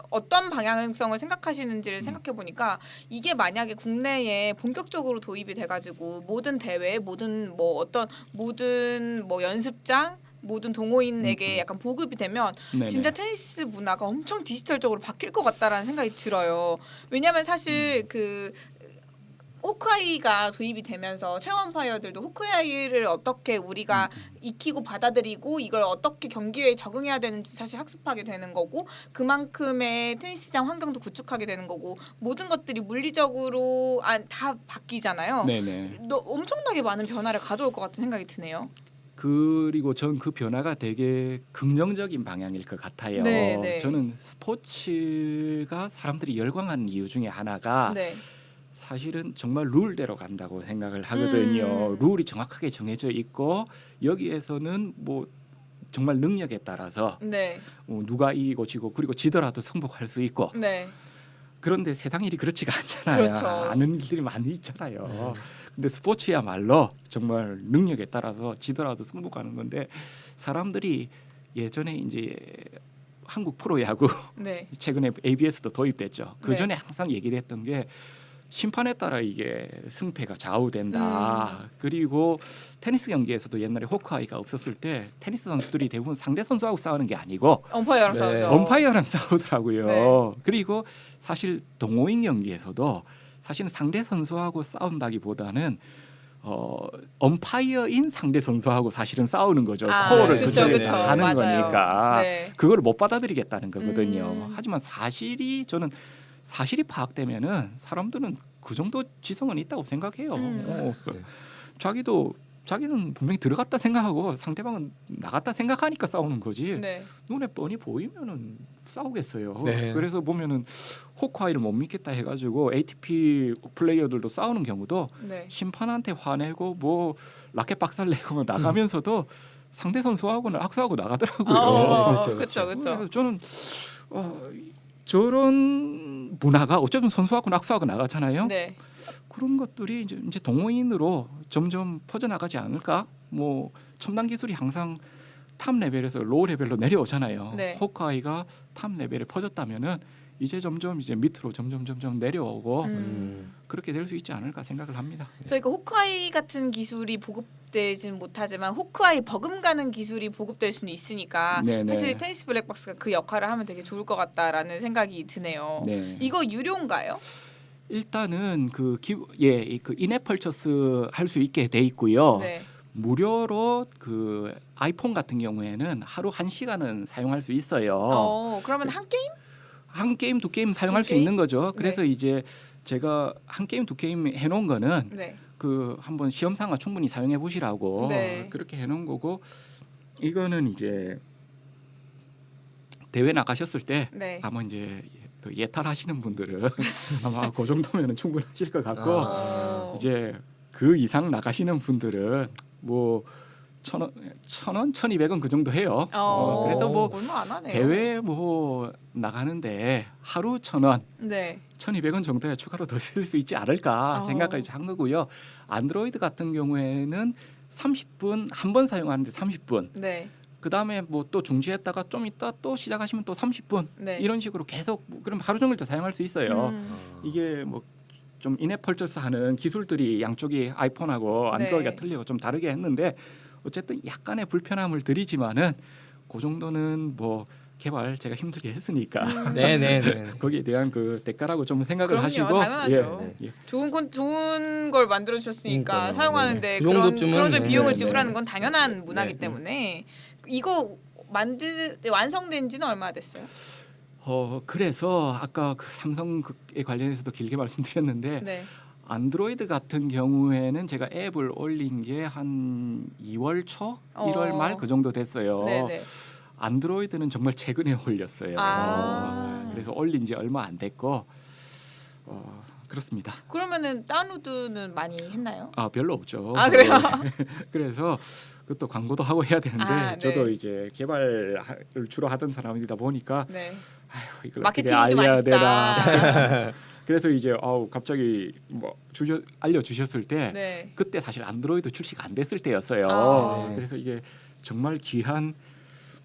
[SPEAKER 3] 어떤 방향성을 생각하시는지를 생각해 보니까 이게 만약에 국내에 본격적으로 도입이 돼가지고 모든 대회, 모든 연습장, 모든 동호인에게 약간 보급이 되면
[SPEAKER 2] 네네.
[SPEAKER 3] 진짜 테니스 문화가 엄청 디지털적으로 바뀔 것 같다라는 생각이 들어요. 왜냐하면 사실 그 호크아이가 도입이 되면서 체험파이어들도 호크아이를 어떻게 우리가 익히고 받아들이고 이걸 어떻게 경기에 적응해야 되는지 사실 학습하게 되는 거고 그만큼의 테니스장 환경도 구축하게 되는 거고 모든 것들이 물리적으로 다 바뀌잖아요.
[SPEAKER 2] 네네.
[SPEAKER 3] 엄청나게 많은 변화를 가져올 것 같은 생각이 드네요.
[SPEAKER 2] 그리고 전 그 변화가 되게 긍정적인 방향일 것 같아요.
[SPEAKER 3] 네, 네.
[SPEAKER 2] 저는 스포츠가 사람들이 열광하는 이유 중에 하나가
[SPEAKER 3] 네.
[SPEAKER 2] 사실은 정말 룰대로 간다고 생각을 하거든요. 룰이 정확하게 정해져 있고 여기에서는 뭐 정말 능력에 따라서
[SPEAKER 3] 네.
[SPEAKER 2] 누가 이기고 지고 그리고 지더라도 승복할 수 있고
[SPEAKER 3] 네.
[SPEAKER 2] 그런데 세상 일이 그렇지가 않잖아요.
[SPEAKER 3] 그렇죠.
[SPEAKER 2] 아는 일들이 많이 있잖아요. 근데 스포츠야말로 정말 능력에 따라서 지더라도 승복하는 건데 사람들이 예전에 이제 한국 프로야구
[SPEAKER 3] 네.
[SPEAKER 2] 최근에 ABS도 도입됐죠. 그
[SPEAKER 3] 네.
[SPEAKER 2] 전에 항상 얘기했던 게 심판에 따라 이게 승패가 좌우된다. 그리고 테니스 경기에서도 옛날에 호크아이가 없었을 때 테니스 선수들이 대부분 상대 선수하고 싸우는 게 아니고
[SPEAKER 3] 엄파이어랑
[SPEAKER 4] 네.
[SPEAKER 3] 싸우죠.
[SPEAKER 2] 엄파이어랑 싸우더라고요.
[SPEAKER 3] 네.
[SPEAKER 2] 그리고 사실 동호인 경기에서도 사실은 상대 선수하고 싸운다기보다는 엄파이어인 상대 선수하고 사실은 싸우는 거죠. 코어를
[SPEAKER 4] 그쵸,
[SPEAKER 2] 그쪽에
[SPEAKER 4] 그쵸.
[SPEAKER 2] 하는
[SPEAKER 3] 맞아요.
[SPEAKER 2] 거니까
[SPEAKER 3] 네.
[SPEAKER 2] 그걸 못 받아들이겠다는 거거든요.
[SPEAKER 3] 음.
[SPEAKER 2] 하지만 사실이 파악되면은 사람들은 그 정도 지성은 있다고 생각해요. 자기는 분명히 들어갔다 생각하고 상대방은 나갔다 생각하니까 싸우는 거지.
[SPEAKER 3] 네.
[SPEAKER 2] 눈에 뻔히 보이면은 싸우겠어요.
[SPEAKER 4] 네.
[SPEAKER 2] 그래서 보면은 호크아이를 못 믿겠다 해가지고 ATP 플레이어들도 싸우는 경우도
[SPEAKER 3] 네.
[SPEAKER 2] 심판한테 화내고 뭐 라켓 박살내고 나가면서도 상대 선수하고는 악수하고 나가더라고요.
[SPEAKER 3] 그렇죠.
[SPEAKER 2] 그래서 저는 저런 문화가 어쩌면 선수하고 악수하고 나가잖아요.
[SPEAKER 3] 네.
[SPEAKER 2] 그런 것들이 이제 동호인으로 점점 퍼져나가지 않을까? 뭐 첨단 기술이 항상 탑 레벨에서 로우 레벨로 내려오잖아요.
[SPEAKER 3] 네.
[SPEAKER 2] 호크아이가 탑 레벨에 퍼졌다면은 이제 점점 이제 밑으로 점점 내려오고 그렇게 될 수 있지 않을까 생각을 합니다.
[SPEAKER 3] 저희가 호크아이 같은 기술이 보급되지는 못하지만 호크아이 버금가는 기술이 보급될 수는 있으니까
[SPEAKER 2] 네네.
[SPEAKER 3] 사실 테니스 블랙박스가 그 역할을 하면 되게 좋을 것 같다라는 생각이 드네요.
[SPEAKER 2] 네.
[SPEAKER 3] 이거 유료인가요?
[SPEAKER 2] 일단은 그 인앱 펄처스 할 수 있게 돼 있고요.
[SPEAKER 3] 네.
[SPEAKER 2] 무료로 그 아이폰 같은 경우에는 하루 1시간은 사용할 수 있어요.
[SPEAKER 3] 그러면 한 게임?
[SPEAKER 2] 한 게임 두 게임 사용할
[SPEAKER 3] 두
[SPEAKER 2] 수
[SPEAKER 3] 게임?
[SPEAKER 2] 있는 거죠. 그래서 이제 제가 한 게임 두 게임 해놓은 거는
[SPEAKER 3] 네.
[SPEAKER 2] 그 한번 시험 삼아 충분히 사용해 보시라고
[SPEAKER 3] 네.
[SPEAKER 2] 그렇게 해놓은 거고 이거는 이제 대회 나가셨을 때
[SPEAKER 3] 네.
[SPEAKER 2] 아마 이제 또 예탈하시는 분들은 아마 그 정도면은 충분하실 것 같고
[SPEAKER 3] 어.
[SPEAKER 2] 이제 그 이상 나가시는 분들은 뭐 1,000원, 1,200원 그 정도 해요. 그래서 뭐
[SPEAKER 3] 얼마 안 하네요.
[SPEAKER 2] 대회 뭐 나가는데 하루 1,000원,
[SPEAKER 3] 네.
[SPEAKER 2] 1,200원 정도에 추가로 더 쓸 수 있지 않을까 생각까지 한 거고요. 안드로이드 같은 경우에는 30분 한 번 사용하는데 30분.
[SPEAKER 3] 네.
[SPEAKER 2] 그 다음에 뭐 또 중지했다가 좀 있다 또 시작하시면 또 30분
[SPEAKER 3] 네.
[SPEAKER 2] 이런 식으로 계속 그럼 하루 종일 더 사용할 수 있어요. 이게 뭐 좀 인앱 펄처스 하는 기술들이 양쪽이 아이폰하고 안드로이드가
[SPEAKER 3] 네.
[SPEAKER 2] 틀리고 좀 다르게 했는데 어쨌든 약간의 불편함을 드리지만은 그 정도는 뭐 개발 제가 힘들게 했으니까
[SPEAKER 4] 네네네.
[SPEAKER 2] 거기에 대한 그 대가라고 좀 생각을
[SPEAKER 3] 그럼요,
[SPEAKER 2] 하시고
[SPEAKER 3] 당연하죠.
[SPEAKER 2] 예.
[SPEAKER 3] 좋은 걸 만들어 주셨으니까
[SPEAKER 4] 그러니까요.
[SPEAKER 3] 사용하는데
[SPEAKER 4] 네. 그
[SPEAKER 3] 그런
[SPEAKER 4] 정도쯤은
[SPEAKER 3] 그런 좀 비용을
[SPEAKER 2] 네,
[SPEAKER 3] 지불하는
[SPEAKER 2] 네.
[SPEAKER 3] 건 당연한 문화기
[SPEAKER 2] 네.
[SPEAKER 3] 때문에 이거 완성된 지는 얼마나 됐어요?
[SPEAKER 2] 그래서 아까 그 삼성에 관련해서도 길게 말씀드렸는데
[SPEAKER 3] 네.
[SPEAKER 2] 안드로이드 같은 경우에는 제가 앱을 올린 게 한 2월 초, 1월 말 그 정도 됐어요.
[SPEAKER 3] 네네.
[SPEAKER 2] 안드로이드는 정말 최근에 올렸어요. 그래서 올린 지 얼마 안 됐고 그렇습니다.
[SPEAKER 3] 그러면은 다운로드는 많이 했나요?
[SPEAKER 2] 별로 없죠.
[SPEAKER 3] 아, 그래요?
[SPEAKER 2] 그래서 그것도 광고도 하고 해야 되는데
[SPEAKER 3] 네.
[SPEAKER 2] 저도 이제 개발을 주로 하던 사람이다 보니까
[SPEAKER 3] 네.
[SPEAKER 2] 이걸
[SPEAKER 3] 마케팅이
[SPEAKER 2] 어떻게
[SPEAKER 3] 좀
[SPEAKER 2] 알려야
[SPEAKER 3] 아쉽다.
[SPEAKER 2] 되나. 그래서 이제 갑자기 뭐 알려주셨을 때
[SPEAKER 3] 네.
[SPEAKER 2] 그때 사실 안드로이드 출시가 안 됐을 때였어요.
[SPEAKER 3] 아.
[SPEAKER 2] 그래서 이게 정말 귀한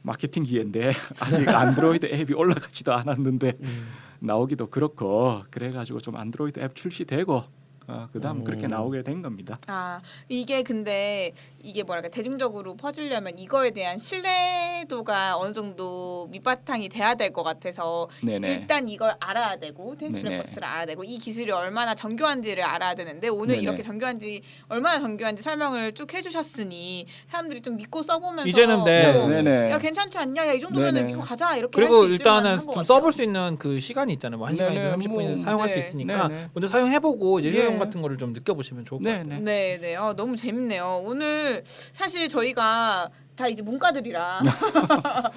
[SPEAKER 2] 마케팅 기회인데 아직 안드로이드 앱이 올라가지도 않았는데 나오기도 그렇고 그래가지고 좀 안드로이드 앱 출시되고 그다음 그렇게 나오게 된 겁니다.
[SPEAKER 3] 이게 근데 이게 뭐랄까 대중적으로 퍼지려면 이거에 대한 신뢰도가 어느 정도 밑바탕이 돼야 될 것 같아서
[SPEAKER 2] 네네.
[SPEAKER 3] 일단 이걸 알아야 되고 텐스
[SPEAKER 2] 네네.
[SPEAKER 3] 블랙박스를 알아야 되고 이 기술이 얼마나 정교한지를 알아야 되는데 오늘
[SPEAKER 2] 네네.
[SPEAKER 3] 이렇게 얼마나 정교한지 설명을 쭉 해주셨으니 사람들이 좀 믿고 써보면서
[SPEAKER 1] 이제는
[SPEAKER 2] 네네.
[SPEAKER 3] 야 괜찮지 않냐? 야 이 정도면
[SPEAKER 2] 네네.
[SPEAKER 3] 이거 가자 이렇게
[SPEAKER 1] 그리고
[SPEAKER 3] 할수 있을
[SPEAKER 1] 일단은
[SPEAKER 3] 만한 것
[SPEAKER 1] 좀
[SPEAKER 3] 같아요.
[SPEAKER 1] 써볼 수 있는 그 시간이 있잖아요. 뭐 1시간이든
[SPEAKER 2] 네네,
[SPEAKER 1] 30분이든
[SPEAKER 2] 뭐,
[SPEAKER 1] 사용할 수
[SPEAKER 3] 네.
[SPEAKER 1] 있으니까
[SPEAKER 2] 네네.
[SPEAKER 1] 먼저 사용해보고 이제
[SPEAKER 2] 예.
[SPEAKER 1] 효용 같은 거를 좀 느껴보시면 좋을 것 같아요.
[SPEAKER 2] 네네.
[SPEAKER 3] 네. 너무 재밌네요. 오늘 사실 저희가 다 이제 문과들이라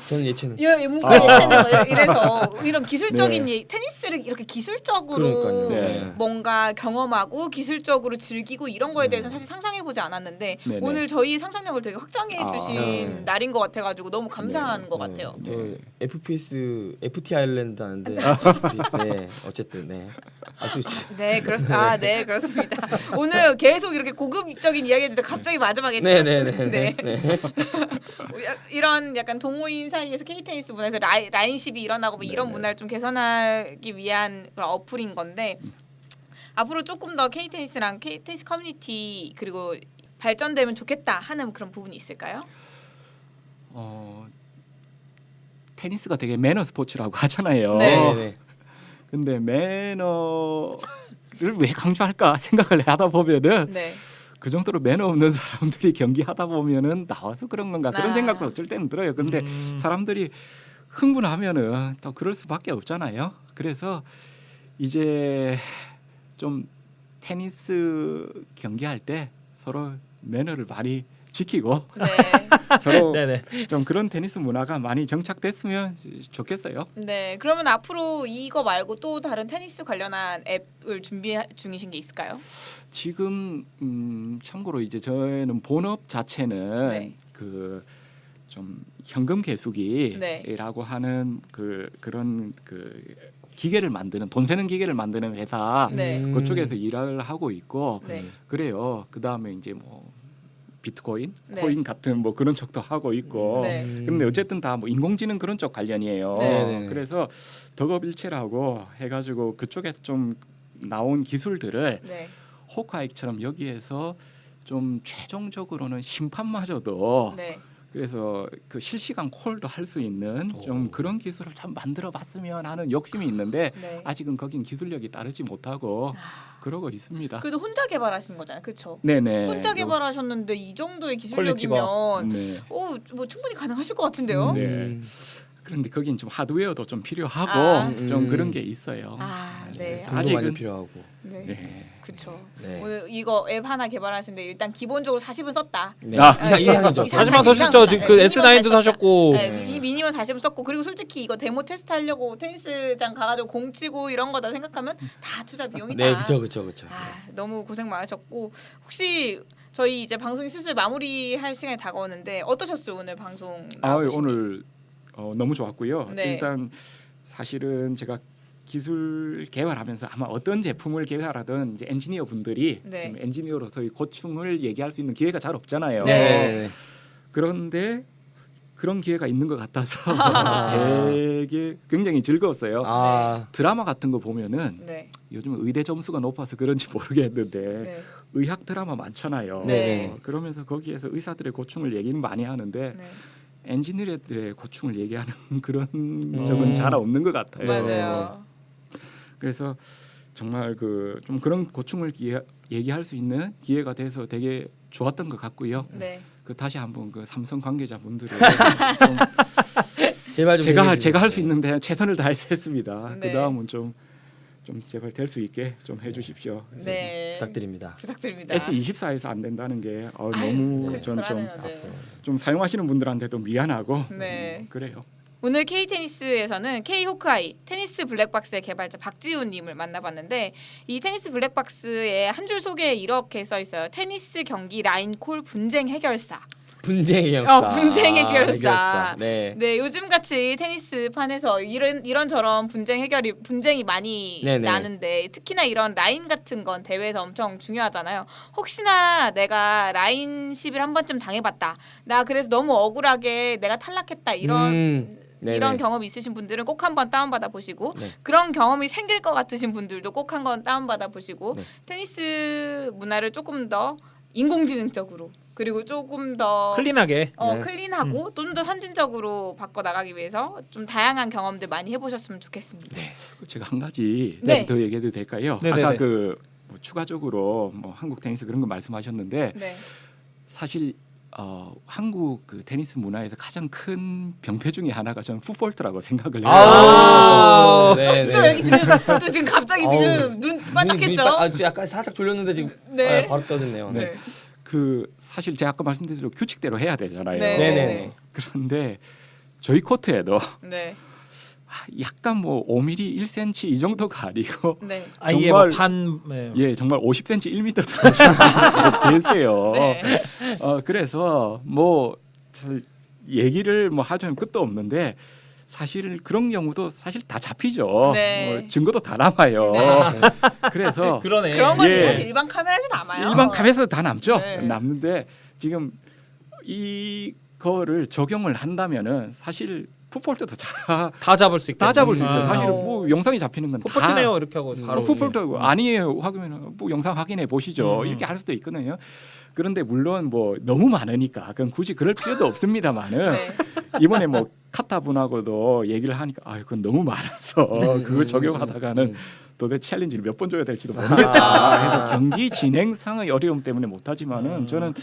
[SPEAKER 4] 저는 예체능.
[SPEAKER 3] 문과 예체능 이래서 이런 기술적인 테니스를 이렇게 기술적으로
[SPEAKER 4] 그러니까요.
[SPEAKER 2] 네.
[SPEAKER 3] 뭔가 경험하고 기술적으로 즐기고 이런 거에 대해서 사실 상상해보지 않았는데
[SPEAKER 2] 네네.
[SPEAKER 3] 오늘 저희 상상력을 되게 확장해주신
[SPEAKER 4] 네.
[SPEAKER 3] 날인 것 같아가지고 너무 감사한 것
[SPEAKER 4] 네.
[SPEAKER 3] 같아요.
[SPEAKER 4] 저 FPS FT 아일랜드 하는데 네 어쨌든 네 아시죠?
[SPEAKER 3] 네, 네, 그렇습니다. 오늘 계속 이렇게 고급적인 이야기 해주는데 갑자기 마지막에
[SPEAKER 4] 네네네.
[SPEAKER 3] 이런 약간 동호인 사이에서 K테니스 문화에서 라인십이 일어나고 뭐 이런
[SPEAKER 2] 네네.
[SPEAKER 3] 문화를 좀 개선하기 위한 그런 어플인 건데 앞으로 조금 더 K테니스랑 K테니스 커뮤니티 그리고 발전되면 좋겠다 하는 그런 부분이 있을까요?
[SPEAKER 2] 테니스가 되게 매너 스포츠라고 하잖아요.
[SPEAKER 4] 네네.
[SPEAKER 2] 근데 매너를 왜 강조할까 생각을 하다 보면은
[SPEAKER 3] 네.
[SPEAKER 2] 그 정도로 매너 없는 사람들이 경기하다 보면은 나와서 그런 건가 그런 생각도 어쩔 때는 들어요. 근데 사람들이 흥분하면은 또 그럴 수밖에 없잖아요. 그래서 이제 좀 테니스 경기할 때 서로 매너를 많이 지키고
[SPEAKER 3] 네.
[SPEAKER 2] 서로
[SPEAKER 1] 네네.
[SPEAKER 2] 좀 그런 테니스 문화가 많이 정착됐으면 좋겠어요.
[SPEAKER 3] 네. 그러면 앞으로 이거 말고 또 다른 테니스 관련한 앱을 준비 중이신 게 있을까요?
[SPEAKER 2] 지금 참고로 이제 저희는 본업 자체는
[SPEAKER 3] 네.
[SPEAKER 2] 그 좀 현금 개수기라고
[SPEAKER 3] 네.
[SPEAKER 2] 하는 그런 기계를 만드는 돈 세는 기계를 만드는 회사
[SPEAKER 3] 네.
[SPEAKER 2] 그쪽에서 일을 하고 있고
[SPEAKER 3] 네.
[SPEAKER 2] 그래요. 그 다음에 이제 뭐 비트코인,
[SPEAKER 3] 네.
[SPEAKER 2] 코인 같은 뭐 그런 쪽도 하고 있고.
[SPEAKER 3] 네.
[SPEAKER 2] 근데 어쨌든 다 뭐 인공지능 그런 쪽 관련이에요.
[SPEAKER 3] 네.
[SPEAKER 2] 그래서 덕업일체라고 해가지고 그쪽에서 좀 나온 기술들을
[SPEAKER 3] 네.
[SPEAKER 2] 호크아이처럼 여기에서 좀 최종적으로는 심판마저도
[SPEAKER 3] 네.
[SPEAKER 2] 그래서 그 실시간 콜도 할 수 있는 좀 그런 기술을 참 만들어봤으면 하는 욕심이 있는데
[SPEAKER 3] 네.
[SPEAKER 2] 아직은 거긴 기술력이 따르지 못하고 그러고 있습니다.
[SPEAKER 3] 그래도 혼자 개발하신 거잖아요, 그렇죠?
[SPEAKER 2] 네네.
[SPEAKER 3] 혼자 개발하셨는데 이 정도의 기술력이면
[SPEAKER 2] 네.
[SPEAKER 3] 뭐 충분히 가능하실 것 같은데요.
[SPEAKER 2] 네. 그런데 거긴 좀 하드웨어도 좀 필요하고
[SPEAKER 3] 아.
[SPEAKER 2] 좀 그런 게 있어요.
[SPEAKER 3] 네.
[SPEAKER 4] 돈도 많이
[SPEAKER 2] 아직은-
[SPEAKER 4] 필요하고.
[SPEAKER 3] 네.
[SPEAKER 2] 네.
[SPEAKER 3] 그쵸.
[SPEAKER 4] 네.
[SPEAKER 3] 오늘 이거 앱 하나 개발하시는데 일단 기본적으로 40은 썼다.
[SPEAKER 4] 네.
[SPEAKER 2] 아.
[SPEAKER 4] 이상이죠.
[SPEAKER 3] 이상-
[SPEAKER 1] 하지만
[SPEAKER 3] 이상-
[SPEAKER 1] 사셨죠.
[SPEAKER 3] 이상-
[SPEAKER 1] 그
[SPEAKER 3] 네,
[SPEAKER 1] S9도
[SPEAKER 3] 미니멈
[SPEAKER 1] 사셨고.
[SPEAKER 3] 네, 이 미니멈 40은 썼고 그리고 솔직히 이거 데모 테스트 하려고 테니스장 가가지고 공 치고 이런 거다 생각하면 다 투자 비용이다.
[SPEAKER 4] 네, 그렇죠.
[SPEAKER 3] 너무 고생 많으셨고 혹시 저희 이제 방송이 슬슬 마무리할 시간이 다가오는데 어떠셨어요 오늘 방송? 나와보시니?
[SPEAKER 2] 오늘 너무 좋았고요.
[SPEAKER 3] 네.
[SPEAKER 2] 일단 사실은 제가 기술 개발하면서 아마 어떤 제품을 개발하든 이제 엔지니어 분들이
[SPEAKER 3] 네.
[SPEAKER 2] 좀 엔지니어로서의 고충을 얘기할 수 있는 기회가 잘 없잖아요.
[SPEAKER 3] 네.
[SPEAKER 2] 그런데 그런 기회가 있는 것 같아서 되게 굉장히 즐거웠어요.
[SPEAKER 4] 아,
[SPEAKER 2] 드라마 같은 거 보면은
[SPEAKER 3] 네.
[SPEAKER 2] 요즘 의대 점수가 높아서 그런지 모르겠는데
[SPEAKER 3] 네.
[SPEAKER 2] 의학 드라마 많잖아요.
[SPEAKER 3] 네.
[SPEAKER 2] 그러면서 거기에서 의사들의 고충을 얘기는 많이 하는데
[SPEAKER 3] 네.
[SPEAKER 2] 엔지니어들의 고충을 얘기하는 그런
[SPEAKER 3] 음.
[SPEAKER 2] 적은 잘 없는 것 같아요.
[SPEAKER 3] 맞아요.
[SPEAKER 2] 그래서 정말 그 좀 그런 고충을 얘기할 수 있는 기회가 돼서 되게 좋았던 것 같고요.
[SPEAKER 3] 네.
[SPEAKER 2] 그 다시 한번 그 삼성 관계자분들을
[SPEAKER 4] 제발 좀
[SPEAKER 2] 제가 할 수 있는데 최선을 다해서 했습니다.
[SPEAKER 3] 네.
[SPEAKER 2] 그 다음은 좀 제발 될 수 있게 좀 해주십시오.
[SPEAKER 3] 네.
[SPEAKER 4] 부탁드립니다.
[SPEAKER 3] 부탁드립니다.
[SPEAKER 2] S24에서 안 된다는 게
[SPEAKER 3] 아유,
[SPEAKER 2] 너무
[SPEAKER 3] 네.
[SPEAKER 2] 좀
[SPEAKER 3] 불안해요. 네.
[SPEAKER 2] 좀 사용하시는 분들한테도 미안하고
[SPEAKER 3] 네.
[SPEAKER 2] 그래요.
[SPEAKER 3] 오늘 K테니스에서는 K호크아이 테니스 블랙박스의 개발자 박지훈님을 만나봤는데 이 테니스 블랙박스의 한 줄 소개에 이렇게 써 있어요. 테니스 경기 라인콜 분쟁 해결사.
[SPEAKER 4] 분쟁의 결사.
[SPEAKER 3] 분쟁 해결사.
[SPEAKER 4] 네.
[SPEAKER 3] 네, 요즘 같이 테니스판에서 이런저런 분쟁이 많이
[SPEAKER 4] 네네.
[SPEAKER 3] 나는데 특히나 이런 라인 같은 건 대회에서 엄청 중요하잖아요. 혹시나 내가 라인 시비를 한 번쯤 당해봤다. 나 그래서 너무 억울하게 내가 탈락했다 이런
[SPEAKER 4] 네네.
[SPEAKER 3] 경험이 있으신 분들은 꼭 한번 다운받아 보시고
[SPEAKER 4] 네.
[SPEAKER 3] 그런 경험이 생길 것 같으신 분들도 꼭 한번 다운받아 보시고
[SPEAKER 4] 네.
[SPEAKER 3] 테니스 문화를 조금 더 인공지능적으로 그리고 조금 더
[SPEAKER 1] 클린하게.
[SPEAKER 4] 네.
[SPEAKER 3] 클린하고 좀 더 선진적으로 바꿔 나가기 위해서 좀 다양한 경험들 많이 해보셨으면 좋겠습니다.
[SPEAKER 2] 제가 한 가지
[SPEAKER 3] 네.
[SPEAKER 2] 더 얘기해도 될까요?
[SPEAKER 1] 네네네.
[SPEAKER 2] 아까 그 뭐 추가적으로 뭐 한국 테니스 그런 거 말씀하셨는데
[SPEAKER 3] 네.
[SPEAKER 2] 사실 한국 그 테니스 문화에서 가장 큰 병폐 중에 하나가 저는 풋볼트라고 생각을 해요.
[SPEAKER 1] 아,
[SPEAKER 4] 네,
[SPEAKER 3] 또 여기 지금 갑자기
[SPEAKER 4] 아우,
[SPEAKER 3] 지금 눈 반짝했죠?
[SPEAKER 4] 지금 약간 살짝 졸렸는데 지금
[SPEAKER 3] 네.
[SPEAKER 4] 바로 떠졌네요.
[SPEAKER 3] 네.
[SPEAKER 2] 그 사실 제가 아까 말씀드린 대로 규칙대로 해야 되잖아요.
[SPEAKER 3] 네.
[SPEAKER 4] 네네.
[SPEAKER 2] 그런데 저희 코트에도
[SPEAKER 3] 네.
[SPEAKER 2] 약간 뭐 5mm, 1cm 이 정도가 아니고
[SPEAKER 3] 네.
[SPEAKER 1] 아예
[SPEAKER 2] 정말-
[SPEAKER 1] 반. 네.
[SPEAKER 2] 예 정말 50cm, 1m 들어오시는 분들 계세요.
[SPEAKER 3] 네.
[SPEAKER 2] 그래서 뭐 잘 얘기를 뭐 하자면 끝도 없는데 사실 그런 경우도 사실 다 잡히죠.
[SPEAKER 3] 네.
[SPEAKER 2] 뭐 증거도 다 남아요.
[SPEAKER 3] 네.
[SPEAKER 2] 그래서
[SPEAKER 1] 그러네.
[SPEAKER 3] 그런 건
[SPEAKER 2] 예.
[SPEAKER 3] 사실 일반 카메라에서 남아요.
[SPEAKER 2] 일반 값에서 다 남죠.
[SPEAKER 3] 네.
[SPEAKER 2] 남는데 지금 이거를 적용을 한다면은 사실 풋볼트도
[SPEAKER 1] 다 잡을 수 있게.
[SPEAKER 2] 다 잡을 수 있죠.
[SPEAKER 1] 아.
[SPEAKER 2] 사실 뭐 영상이 잡히는 건 다.
[SPEAKER 1] 포포트네요 이렇게 하고 바로.
[SPEAKER 2] 풋볼트 아니에요 하면 뭐 영상 확인해 보시죠. 이렇게 할 수도 있거든요. 그런데 물론 뭐 너무 많으니까 그건 굳이 그럴 필요도 없습니다만은
[SPEAKER 3] 네.
[SPEAKER 2] 이번에 뭐 카타 분하고도 얘기를 하니까 아 그건 너무 많아서 그걸 적용하다가는 도대체 챌린지를 몇 번 줘야 될지도 모르겠다. 해서 경기 진행상의 어려움 때문에 못하지만은 저는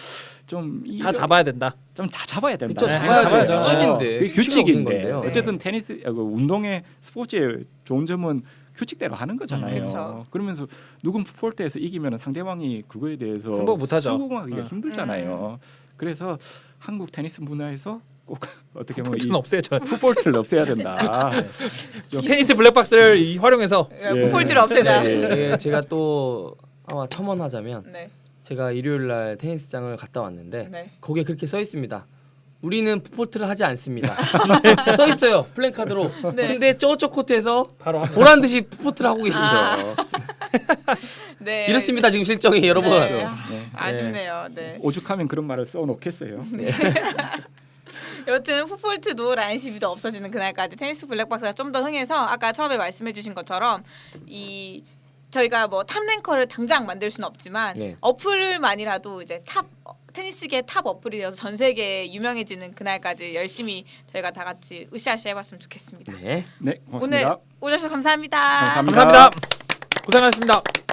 [SPEAKER 2] 좀
[SPEAKER 1] 다 잡아야 된다.
[SPEAKER 2] 좀 다 잡아야 된다.
[SPEAKER 4] 그쵸,
[SPEAKER 1] 네,
[SPEAKER 4] 잡아야죠.
[SPEAKER 1] 잡아야죠.
[SPEAKER 4] 규칙인데.
[SPEAKER 2] 그게
[SPEAKER 4] 규칙이 없는
[SPEAKER 2] 규칙인데
[SPEAKER 4] 건데요.
[SPEAKER 2] 어쨌든 테니스 운동의 스포츠의 좋은 점은 규칙대로 하는 거잖아요.
[SPEAKER 3] 그쵸.
[SPEAKER 2] 그러면서 누군 풋볼트에서 이기면 상대방이 그거에 대해서
[SPEAKER 1] 승부 못하죠.
[SPEAKER 2] 수긍하기가 힘들잖아요. 그래서 한국 테니스 문화에서 꼭 어떻게 보면
[SPEAKER 1] 포포트는 없애죠.
[SPEAKER 2] 풋볼트를 없애야 된다.
[SPEAKER 1] 테니스 블랙박스를 활용해서
[SPEAKER 2] 예.
[SPEAKER 3] 폴트를 없애자.
[SPEAKER 2] 예.
[SPEAKER 4] 네, 제가 또 아마 첨언하자면
[SPEAKER 3] 네.
[SPEAKER 4] 제가 일요일 날 테니스장을 갔다 왔는데
[SPEAKER 3] 네.
[SPEAKER 4] 거기에 그렇게 써 있습니다. 우리는 풋볼트를 하지 않습니다. 써 있어요 플랜카드로.
[SPEAKER 3] 네.
[SPEAKER 4] 근데 저쪽 코트에서
[SPEAKER 1] 바로
[SPEAKER 4] 보란 듯이 풋볼트를 하고 계시죠.
[SPEAKER 3] 네.
[SPEAKER 4] 이렇습니다 지금 실정이 여러분.
[SPEAKER 3] 네.
[SPEAKER 2] 네.
[SPEAKER 3] 아쉽네요. 네.
[SPEAKER 2] 오죽하면 그런 말을 써놓겠어요.
[SPEAKER 3] 여튼 풋볼트도 라인 시비도 없어지는 그날까지 테니스 블랙박스가 좀 더 흥해서 아까 처음에 말씀해주신 것처럼 이 저희가 뭐 탑 랭커를 당장 만들 수는 없지만
[SPEAKER 4] 네.
[SPEAKER 3] 어플만이라도 이제 테니스계 탑 어플이 되어서 전 세계에 유명해지는 그날까지 열심히 저희가 다 같이 으쌰으쌰 해봤으면 좋겠습니다.
[SPEAKER 4] 네.
[SPEAKER 2] 네, 고맙습니다.
[SPEAKER 3] 오늘 오셔서 감사합니다.
[SPEAKER 2] 감사합니다.
[SPEAKER 1] 감사합니다. 고생하셨습니다.